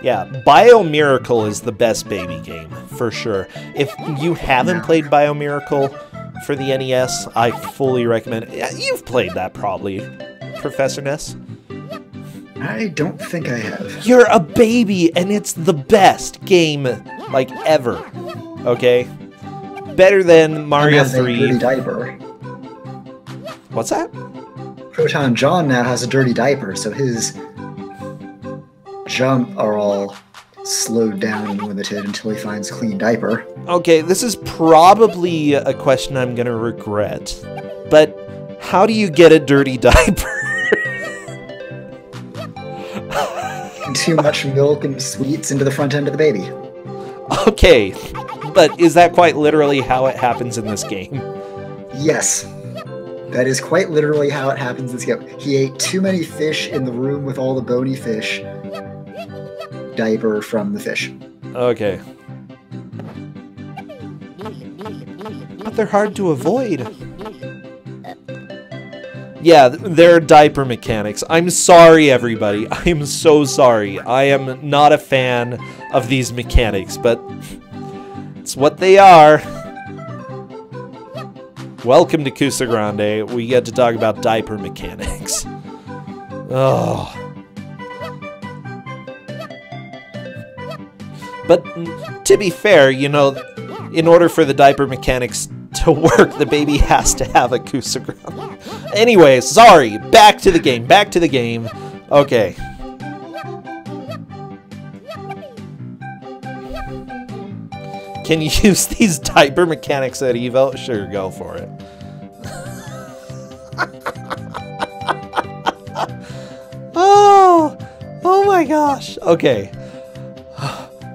Speaker 1: Yeah, Biomiracle is the best baby game, for sure. If you haven't played Biomiracle for the NES, I fully recommend it. Yeah, you've played that probably, Professor Ness.
Speaker 3: I don't think I have.
Speaker 1: You're a baby, and it's the best game, like, ever. Okay? Better than Mario 3.
Speaker 3: Dirty diaper.
Speaker 1: What's that?
Speaker 3: Proton John now has a dirty diaper, so his jump are all slowed down and limited until he finds a clean diaper.
Speaker 1: Okay, this is probably a question I'm gonna regret, but how do you get a dirty diaper?
Speaker 3: Too much milk and sweets into the front end of the baby.
Speaker 1: Okay, but is that quite literally how it happens in this game?
Speaker 3: Yes. That is quite literally how it happens in this game. He ate too many fish in the room with all the bony fish. Diaper from the fish.
Speaker 1: Okay. But they're hard to avoid. Yeah, they're diaper mechanics. I'm sorry, everybody. I'm so sorry. I am not a fan of these mechanics, but it's what they are. Welcome to Kusogrand3. We get to talk about diaper mechanics. Oh. But to be fair, you know, in order for the diaper mechanics to work, the baby has to have a Kusogrand. Anyway, sorry. Back to the game. Back to the game. Okay. Can you use these diaper mechanics at Evo? Sure, go for it. Oh my gosh. Okay.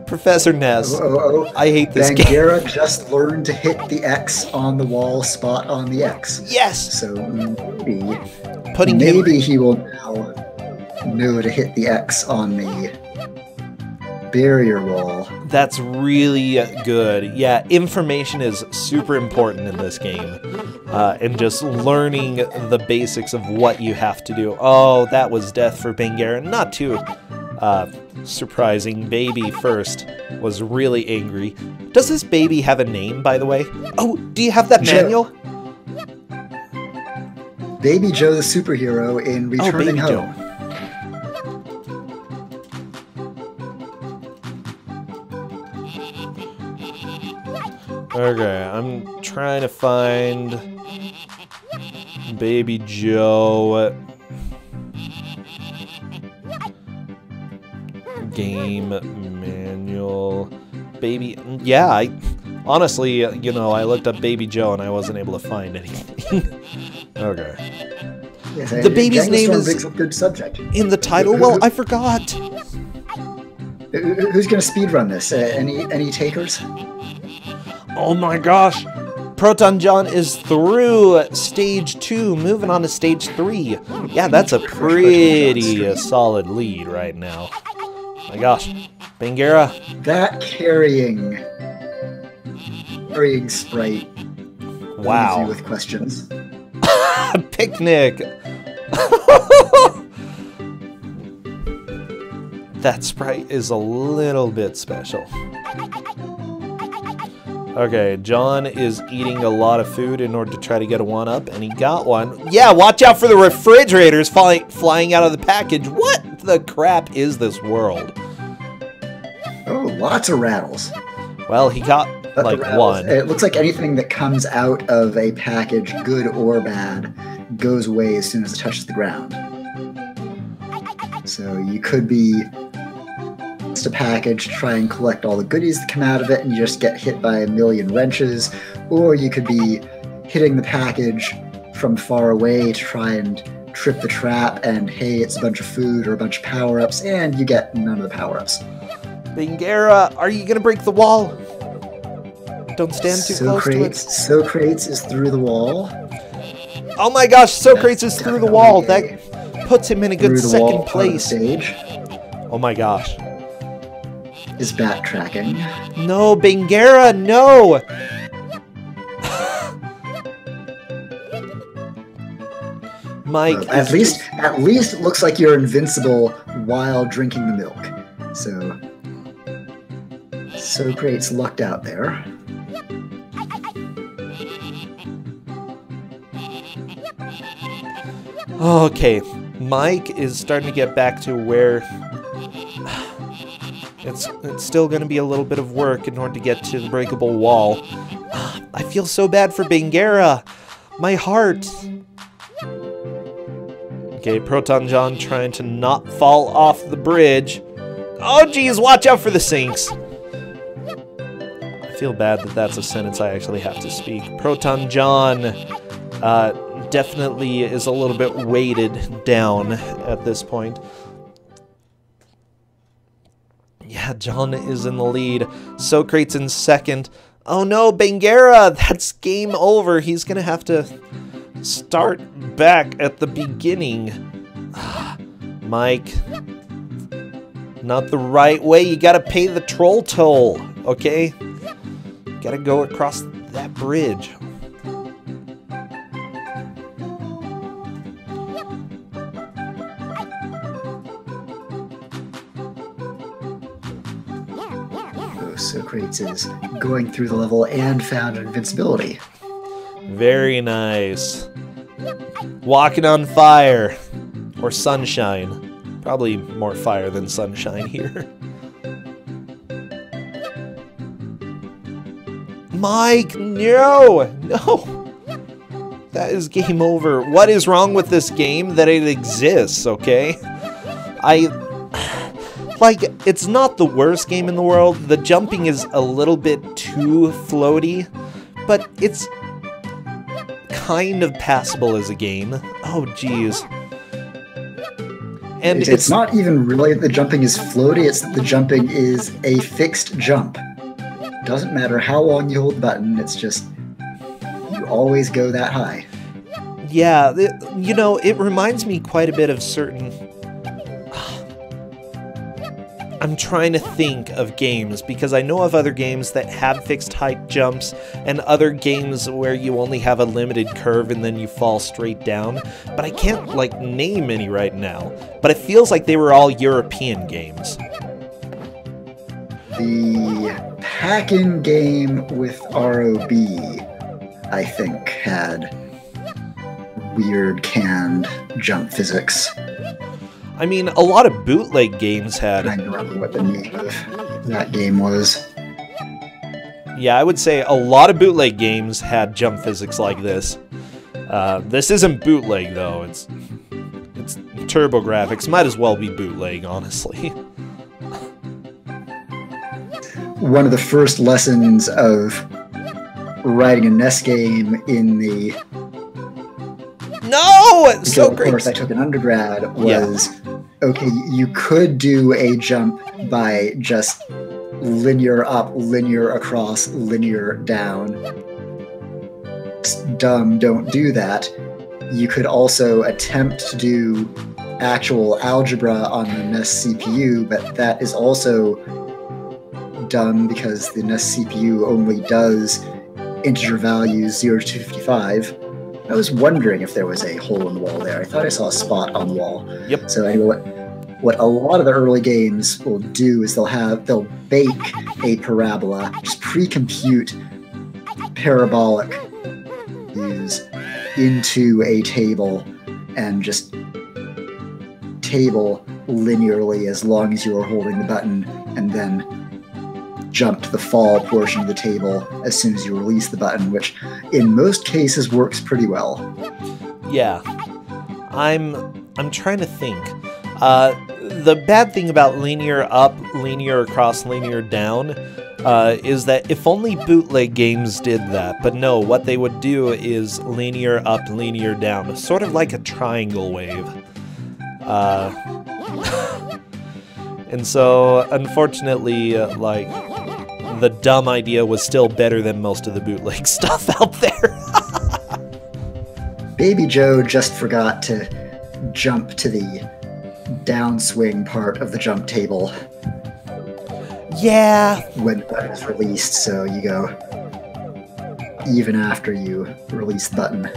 Speaker 1: Professor Ness, I hate this game.
Speaker 3: Banguera just learned to hit the X on the wall spot on the X.
Speaker 1: Yes!
Speaker 3: So maybe he will now know to hit the X on the barrier wall.
Speaker 1: That's really good. Yeah, information is super important in this game. And just learning the basics of what you have to do. Oh, that was death for Banguera. Not too surprising. Baby first was really angry. Does this baby have a name, by the way? Oh, do you have that manual?
Speaker 3: Baby Joe the superhero in Returning Home.
Speaker 1: Joe. Okay, I'm trying to find Baby Joe game manual. Baby, yeah, honestly, you know, I looked up Baby Joe and I wasn't able to find anything. Okay.
Speaker 3: Yes,
Speaker 1: the baby's name is
Speaker 3: a good subject.
Speaker 1: In the title? Well, I forgot.
Speaker 3: Who's gonna speedrun this? Any takers?
Speaker 1: Oh my gosh! Proton John is through stage 2, moving on to stage 3. Yeah, that's a pretty solid lead right now. My gosh, Banguera.
Speaker 3: That carrying sprite.
Speaker 1: Wow.
Speaker 3: With questions.
Speaker 1: Picnic. That sprite is a little bit special. Okay, John is eating a lot of food in order to try to get a 1-up, and he got one. Yeah, watch out for the refrigerators flying out of the package. What the crap is this world?
Speaker 3: Oh, lots of rattles.
Speaker 1: Well, he got, like, one.
Speaker 3: It looks like anything that comes out of a package, good or bad, goes away as soon as it touches the ground. So you could be just a package, try and collect all the goodies that come out of it, and you just get hit by a million wrenches, or you could be hitting the package from far away to try and trip the trap, and hey, it's a bunch of food or a bunch of power-ups, and you get none of the power-ups.
Speaker 1: Banguera, are you gonna break the wall? Don't stand too close to it.
Speaker 3: Socrates is through the wall.
Speaker 1: Oh my gosh, Socrates is through the wall. That puts him in a good second place.
Speaker 3: Stage.
Speaker 1: Oh my gosh.
Speaker 3: Is backtracking.
Speaker 1: No, Banguera, no! Mike,
Speaker 3: at least it looks like you're invincible while drinking the milk. So Socrates lucked out there.
Speaker 1: Okay, Mike is starting to get back to where it's still going to be a little bit of work in order to get to the breakable wall. I feel so bad for Banguera. My heart. Okay, Proton John trying to not fall off the bridge. Oh, geez, watch out for the sinks. I feel bad that that's a sentence I actually have to speak. Proton John definitely is a little bit weighted down at this point. Yeah, John is in the lead. Socrates in second. Oh no, Bangera! That's game over. He's gonna have to start back at the beginning. Mike. Not the right way. You gotta pay the troll toll, okay? Gotta go across that bridge.
Speaker 3: Socrates is going through the level and found invincibility.
Speaker 1: Very nice. Walking on fire. Or sunshine. Probably more fire than sunshine here. Mike, no! No! That is game over. What is wrong with this game that it exists, okay? Like, it's not the worst game in the world. The jumping is a little bit too floaty, but it's kind of passable as a game. Oh, jeez. And
Speaker 3: it's not even really the jumping is floaty, it's the jumping is a fixed jump. Doesn't matter how long you hold the button, it's just, you always go that high.
Speaker 1: Yeah, you know, it reminds me quite a bit of certain... I'm trying to think of games, because I know of other games that have fixed height jumps, and other games where you only have a limited curve and then you fall straight down, but I can't, like, name any right now. But it feels like they were all European games.
Speaker 3: The pack-in game with ROB, I think, had weird canned jump physics.
Speaker 1: I mean, a lot of bootleg games had...
Speaker 3: I don't remember what the name of that game was.
Speaker 1: Yeah, I would say a lot of bootleg games had jump physics like this. This isn't bootleg, though. It's TurboGrafx. Might as well be bootleg, honestly.
Speaker 3: One of the first lessons of writing a NES game in the...
Speaker 1: No! So
Speaker 3: great. Course I took in undergrad was, okay, you could do a jump by just linear up, linear across, linear down. It's dumb, don't do that. You could also attempt to do actual algebra on the NES CPU, but that is also dumb because the NES CPU only does integer values 0 to 255. I was wondering if there was a hole in the wall there. I thought I saw a spot on the wall.
Speaker 1: Yep.
Speaker 3: So anyway, what a lot of the early games will do is they'll bake a parabola, just pre-compute parabolic views into a table, and just table linearly as long as you are holding the button, and then jump to the fall portion of the table as soon as you release the button, which in most cases works pretty well.
Speaker 1: Yeah. I'm trying to think. The bad thing about linear up, linear across, linear down is that if only bootleg games did that, but no, what they would do is linear up, linear down, sort of like a triangle wave. And so, unfortunately, like, the dumb idea was still better than most of the bootleg stuff out there.
Speaker 3: Baby Joe just forgot to jump to the downswing part of the jump table.
Speaker 1: Yeah.
Speaker 3: When the button is released, so you go even after you release the button.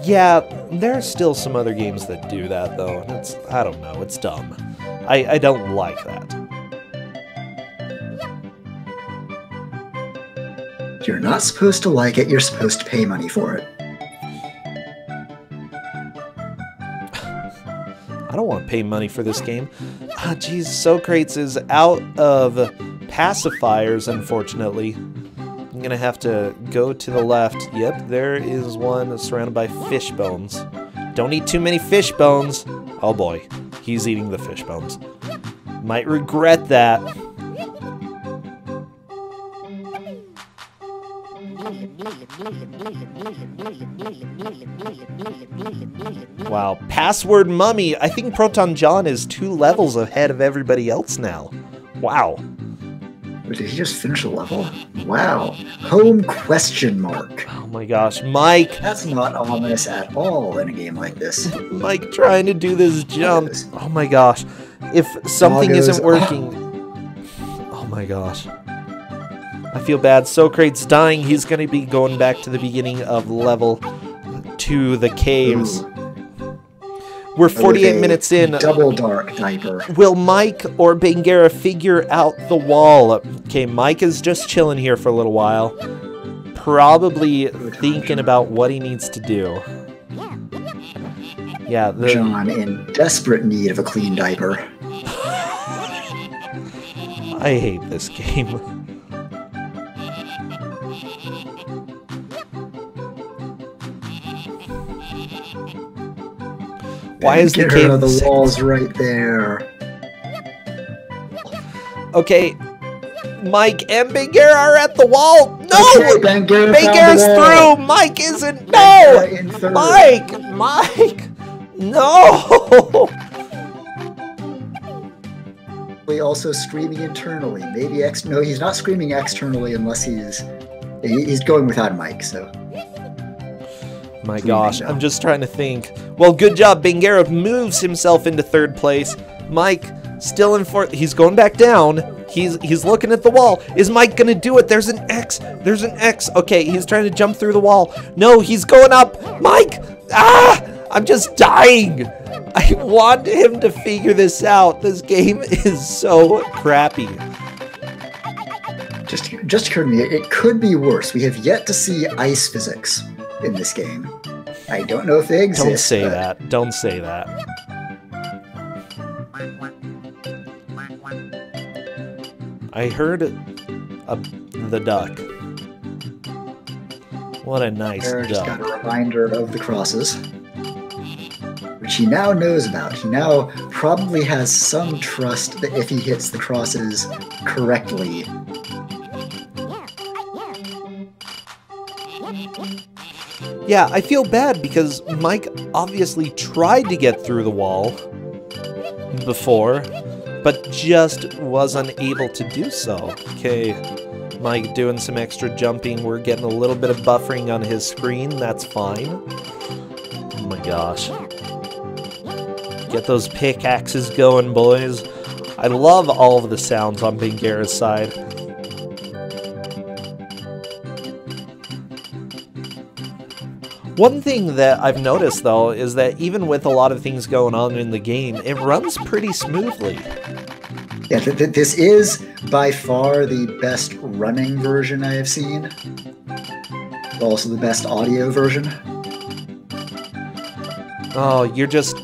Speaker 1: Yeah, there are still some other games that do that, though. I don't know, it's dumb. I don't like that.
Speaker 3: You're not supposed to like it, you're supposed to pay money for it.
Speaker 1: I don't want to pay money for this game. Ah, geez, Socrates is out of pacifiers, unfortunately. I'm gonna have to go to the left. Yep, there is one surrounded by fish bones. Don't eat too many fish bones. Oh boy, he's eating the fish bones. Might regret that. Wow, Password Mummy. I think Proton John is 2 levels ahead of everybody else now. Wow.
Speaker 3: Did he just finish a level? Wow. Home question mark.
Speaker 1: Oh my gosh, Mike.
Speaker 3: That's not ominous at all in a game like this.
Speaker 1: Mike trying to do this jump. Oh my gosh. If something isn't working. Oh my gosh. I feel bad. Socrates dying. He's going to be going back to the beginning of level 2, the caves.
Speaker 3: Ooh.
Speaker 1: We're 48 minutes in.
Speaker 3: Double dark diaper.
Speaker 1: Will Mike or Bangera figure out the wall? Okay, Mike is just chilling here for a little while. Probably thinking about what he needs to do. Yeah,
Speaker 3: John in desperate need of a clean diaper.
Speaker 1: I hate this game. Why is the cave
Speaker 3: the walls right there?
Speaker 1: Okay, Mike and Bangera are at the wall. No,
Speaker 3: okay,
Speaker 1: Bangera's through. Mike isn't. No, Mike, no.
Speaker 3: Also screaming internally. Maybe no, he's not screaming externally unless he's going without a mic. So.
Speaker 1: My gosh, I'm just trying to think. Well, good job. Bangera moves himself into 3rd place. Mike still in 4th. He's going back down. He's looking at the wall. Is Mike gonna do it? There's an X. There's an X. Okay, he's trying to jump through the wall. No, he's going up. Mike! Ah! I'm just dying. I want him to figure this out. This game is so crappy.
Speaker 3: Just occurred to me, it could be worse. We have yet to see ice physics in this game. I don't know if they exist.
Speaker 1: Don't say that. Don't say that. I heard the duck. What a nice duck.
Speaker 3: Just got a reminder of the crosses, which he now knows about. He now probably has some trust that if he hits the crosses correctly.
Speaker 1: Yeah, I feel bad because Mike obviously tried to get through the wall before, but just was unable to do so. Okay, Mike doing some extra jumping. We're getting a little bit of buffering on his screen. That's fine. Oh my gosh. Get those pickaxes going, boys. I love all of the sounds on Bangera's side. One thing that I've noticed, though, is that even with a lot of things going on in the game, it runs pretty smoothly.
Speaker 3: Yeah, this is by far the best running version I have seen. Also the best audio version.
Speaker 1: Oh, you're just...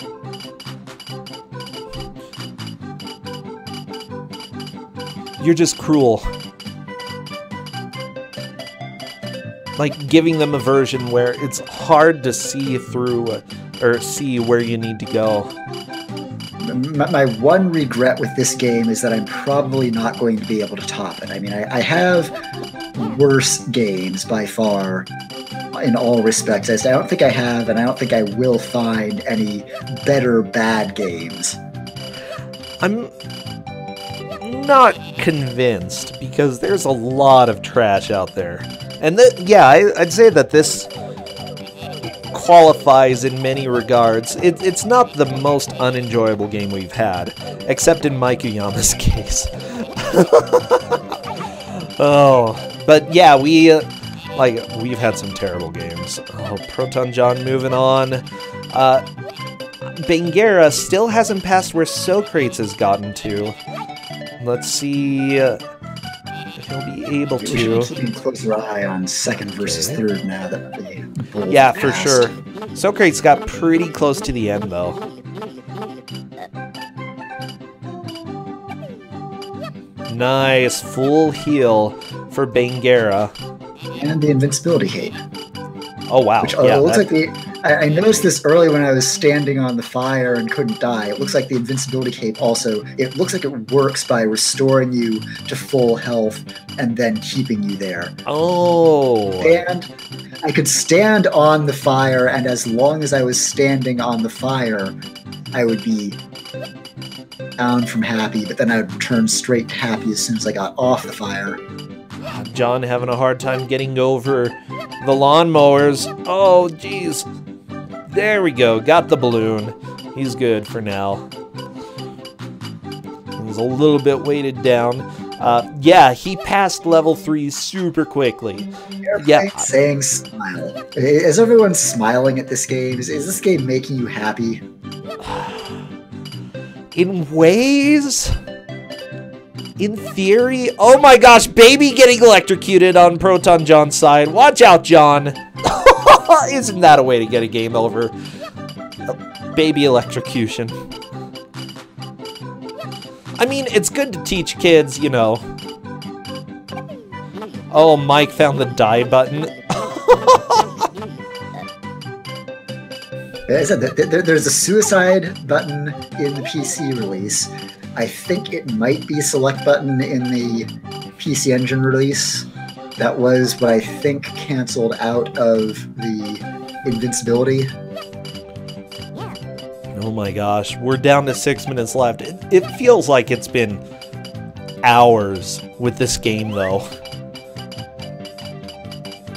Speaker 1: You're just cruel. Like, giving them a version where it's hard to see through, or see where you need to go.
Speaker 3: My one regret with this game is that I'm probably not going to be able to top it. I mean, I have worse games by far in all respects. I don't think I have, and I don't think I will find any better bad games.
Speaker 1: I'm not convinced, because there's a lot of trash out there. And yeah, I'd say that this qualifies in many regards. It's not the most unenjoyable game we've had, except in Mike Uyama's case. Oh, but yeah, we've had some terrible games. Oh, Proton John moving on. Bangera still hasn't passed where Socrates has gotten to. Let's see if he'll be able to.
Speaker 3: We should keep a closer eye on 2nd versus 3rd now that they both
Speaker 1: yeah,
Speaker 3: passed.
Speaker 1: for sure. Socrates got pretty close to the end, though. Nice, full heal for Bangera.
Speaker 3: And the invincibility cape.
Speaker 1: Oh, wow.
Speaker 3: Which
Speaker 1: yeah,
Speaker 3: looks like I noticed this early when I was standing on the fire and couldn't die. It looks like the invincibility cape also, it looks like it works by restoring you to full health and then keeping you there.
Speaker 1: Oh.
Speaker 3: And I could stand on the fire, and as long as I was standing on the fire, I would be down from happy, but then I would turn straight to happy as soon as I got off the fire.
Speaker 1: John having a hard time getting over the lawnmowers. Oh, jeez. There we go. Got the balloon. He's good for now. He's a little bit weighted down. Yeah, he passed level 3 super quickly. Yeah.
Speaker 3: Saying smile. Is everyone smiling at this game? Is this game making you happy?
Speaker 1: In ways... In theory... Oh my gosh, baby getting electrocuted on Proton John's side. Watch out, John. Isn't that a way to get a game over? Baby electrocution. I mean, it's good to teach kids, you know. Oh, Mike found the die button.
Speaker 3: As I said, there's a suicide button in the PC release. I think it might be a select button in the PC Engine release. That was what I think canceled out of the invincibility.
Speaker 1: Oh my gosh, we're down to 6 minutes left. It feels like it's been hours with this game, though.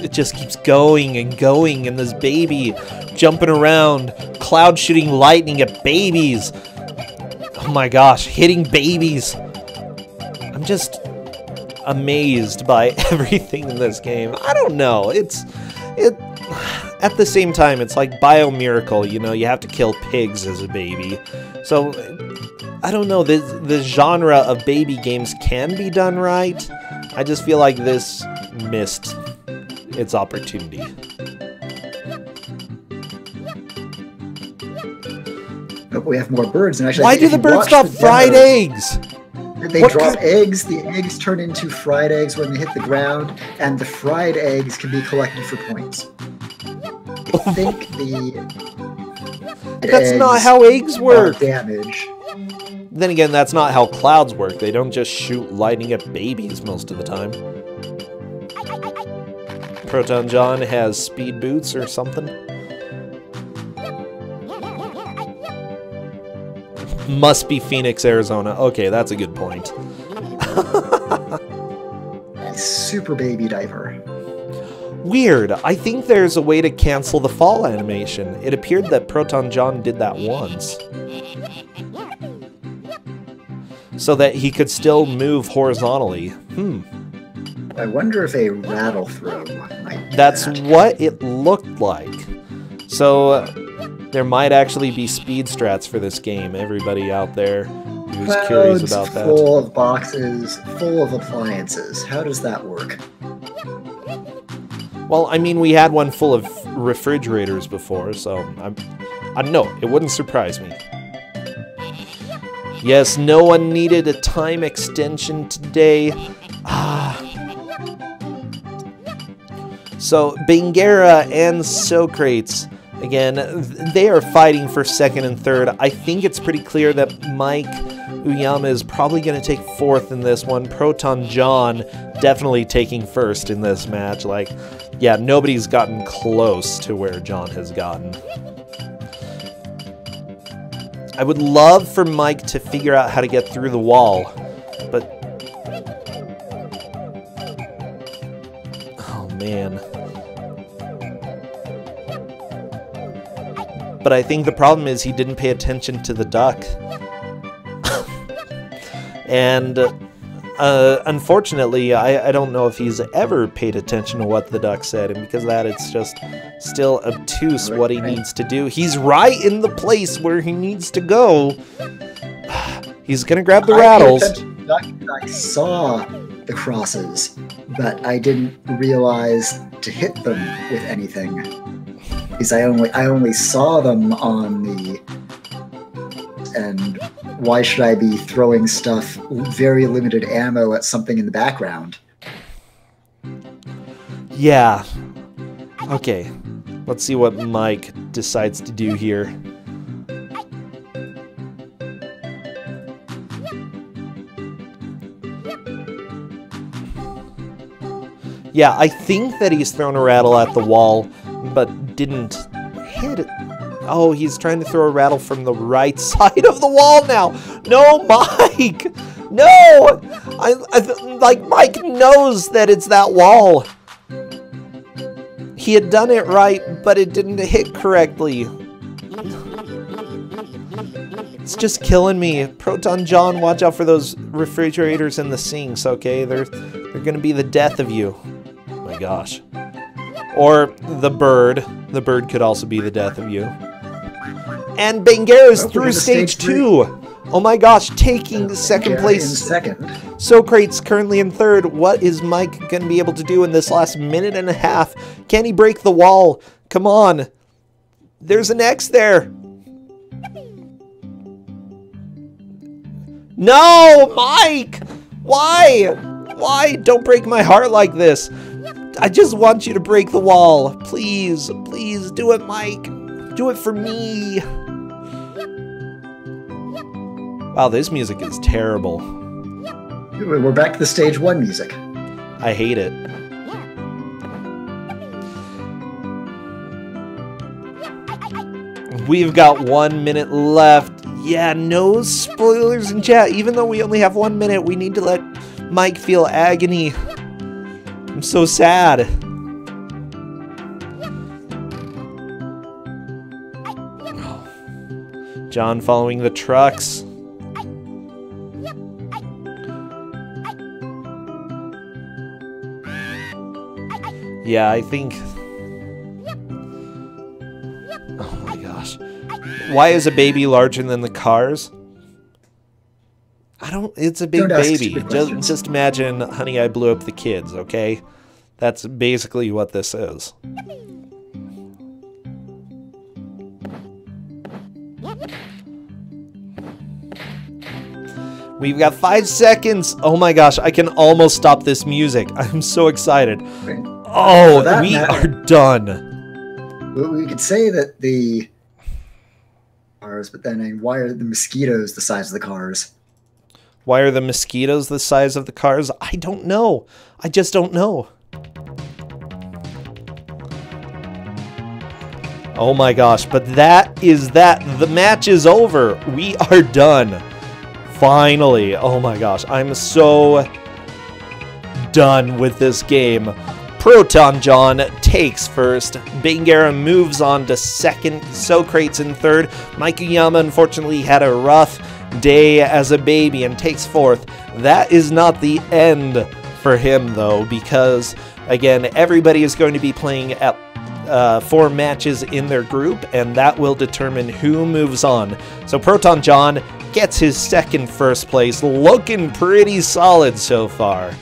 Speaker 1: It just keeps going and going, and this baby jumping around, Cloud shooting lightning at babies. Oh my gosh, hitting babies. I'm just amazed by everything in this game. I don't know. At the same time, it's like Biomiracle, you know, you have to kill pigs as a baby. So, I don't know, the genre of baby games can be done right. I just feel like this missed its opportunity.
Speaker 3: But we have more birds. And actually,
Speaker 1: why do the birds drop fried eggs?
Speaker 3: They drop eggs. The eggs turn into fried eggs when they hit the ground, and the fried eggs can be collected for points. I think
Speaker 1: That's not how eggs work.
Speaker 3: Damage.
Speaker 1: Then again, that's not how clouds work. They don't just shoot lightning at babies most of the time. Proton John has speed boots or something. Must be Phoenix, Arizona. Okay, that's a good point.
Speaker 3: Super baby diaper.
Speaker 1: Weird. I think there's a way to cancel the fall animation. It appeared that Proton John did that once. So that he could still move horizontally.
Speaker 3: I wonder if a rattle throw might do
Speaker 1: That's
Speaker 3: that.
Speaker 1: what it looked like. So there might actually be speed strats for this game. Everybody out there who's curious about that.
Speaker 3: Full of boxes, full of appliances. How does that work?
Speaker 1: Well, I mean, we had one full of refrigerators before, so I don't know. It wouldn't surprise me. Yes, no one needed a time extension today. So, Bangera and Socrates, again, they are fighting for second and third. I think it's pretty clear that Mike Uyama is probably going to take fourth in this one. Proton John definitely taking first in this match. Like, yeah, nobody's gotten close to where John has gotten. I would love for Mike to figure out how to get through the wall, but... Oh, man. But I think the problem is he didn't pay attention to the duck. And unfortunately, I don't know if he's ever paid attention to what the duck said, and because of that, it's just still obtuse what he needs to do. He's right in the place where he needs to go. He's gonna grab the rattles.
Speaker 3: I saw the crosses, but I didn't realize to hit them with anything. Because I only saw them on the... And why should I be throwing stuff, very limited ammo, at something in the background?
Speaker 1: Yeah. Okay. Let's see what Mike decides to do here. Yeah, I think that he's thrown a rattle at the wall, but didn't hit it. Oh, he's trying to throw a rattle from the right side of the wall now. No, Mike! No! Like, Mike knows that it's that wall. He had done it right, but it didn't hit correctly. It's just killing me. Proton John, watch out for those refrigerators in the sinks, okay? They're gonna be the death of you. Oh my gosh. Or the bird. The bird could also be the death of you. And Bangera's through stage 2. Oh my gosh, taking second place.
Speaker 3: In second.
Speaker 1: Socrates currently in third. What is Mike going to be able to do in this last minute and a half? Can he break the wall? Come on. There's an X there. No, Mike! Why? Why? Don't break my heart like this. I just want you to break the wall. Please, please do it, Mike. Do it for me. Wow, this music is terrible.
Speaker 3: We're back to the stage 1 music.
Speaker 1: I hate it. We've got 1 minute left. Yeah, no spoilers in chat. Even though we only have 1 minute, we need to let Mike feel agony. I'm so sad. John following the trucks. Yeah, I think... Oh my gosh. Why is a baby larger than the cars? I don't... It's a big baby. Just imagine, honey, I blew up the kids, okay? That's basically what this is. We've got 5 seconds. Oh my gosh, I can almost stop this music. I'm so excited. Oh, we are done.
Speaker 3: We could say that the cars, but then why are the mosquitoes the size of the cars?
Speaker 1: Why are the mosquitoes the size of the cars? I don't know. I just don't know. Oh my gosh, but that is that. The match is over. We are done. Finally. Oh my gosh, I'm so done with this game. Proton John takes first. Bangera moves on to second. Socrates in third. Mikuyama unfortunately had a rough day as a baby and takes fourth. That is not the end for him though, because again, everybody is going to be playing at 4 matches in their group, and that will determine who moves on. So Proton John gets his second first place, looking pretty solid so far.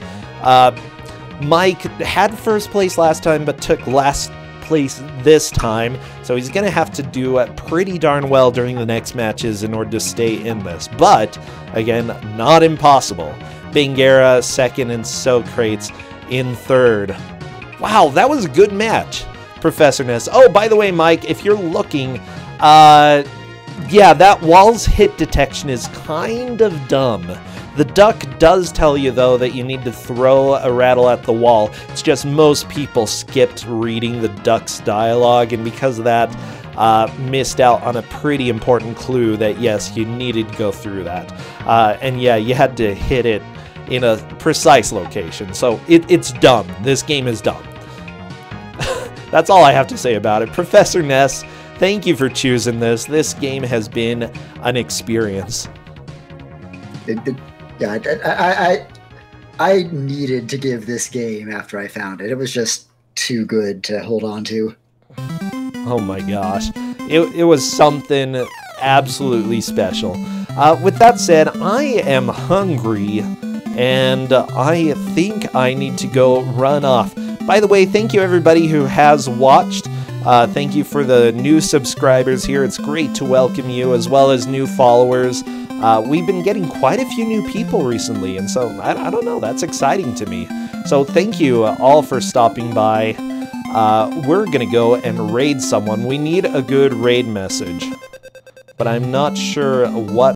Speaker 1: Mike had first place last time, but took last place this time, so he's going to have to do pretty darn well during the next matches in order to stay in this. But, again, not impossible. Bangera second and Socrates in third. Wow, that was a good match, Professor Ness. Oh, by the way, Mike, if you're looking, yeah, that wall's hit detection is kind of dumb. The duck does tell you, though, that you need to throw a rattle at the wall. It's just most people skipped reading the duck's dialogue, and because of that, missed out on a pretty important clue that, yes, you needed to go through that. And yeah, you had to hit it in a precise location. So it's dumb. This game is dumb. That's all I have to say about it. Professor Ness, thank you for choosing this. This game has been an experience.
Speaker 3: Yeah, I needed to give this game after I found it. It was just too good to hold on to.
Speaker 1: Oh my gosh. It was something absolutely special. With that said, I am hungry, and I think I need to go run off. By the way, thank you everybody who has watched. Thank you for the new subscribers here. It's great to welcome you, as well as new followers. We've been getting quite a few new people recently, and so I don't know, that's exciting to me. So thank you all for stopping by. we're gonna go and raid someone. We need a good raid message, but I'm not sure what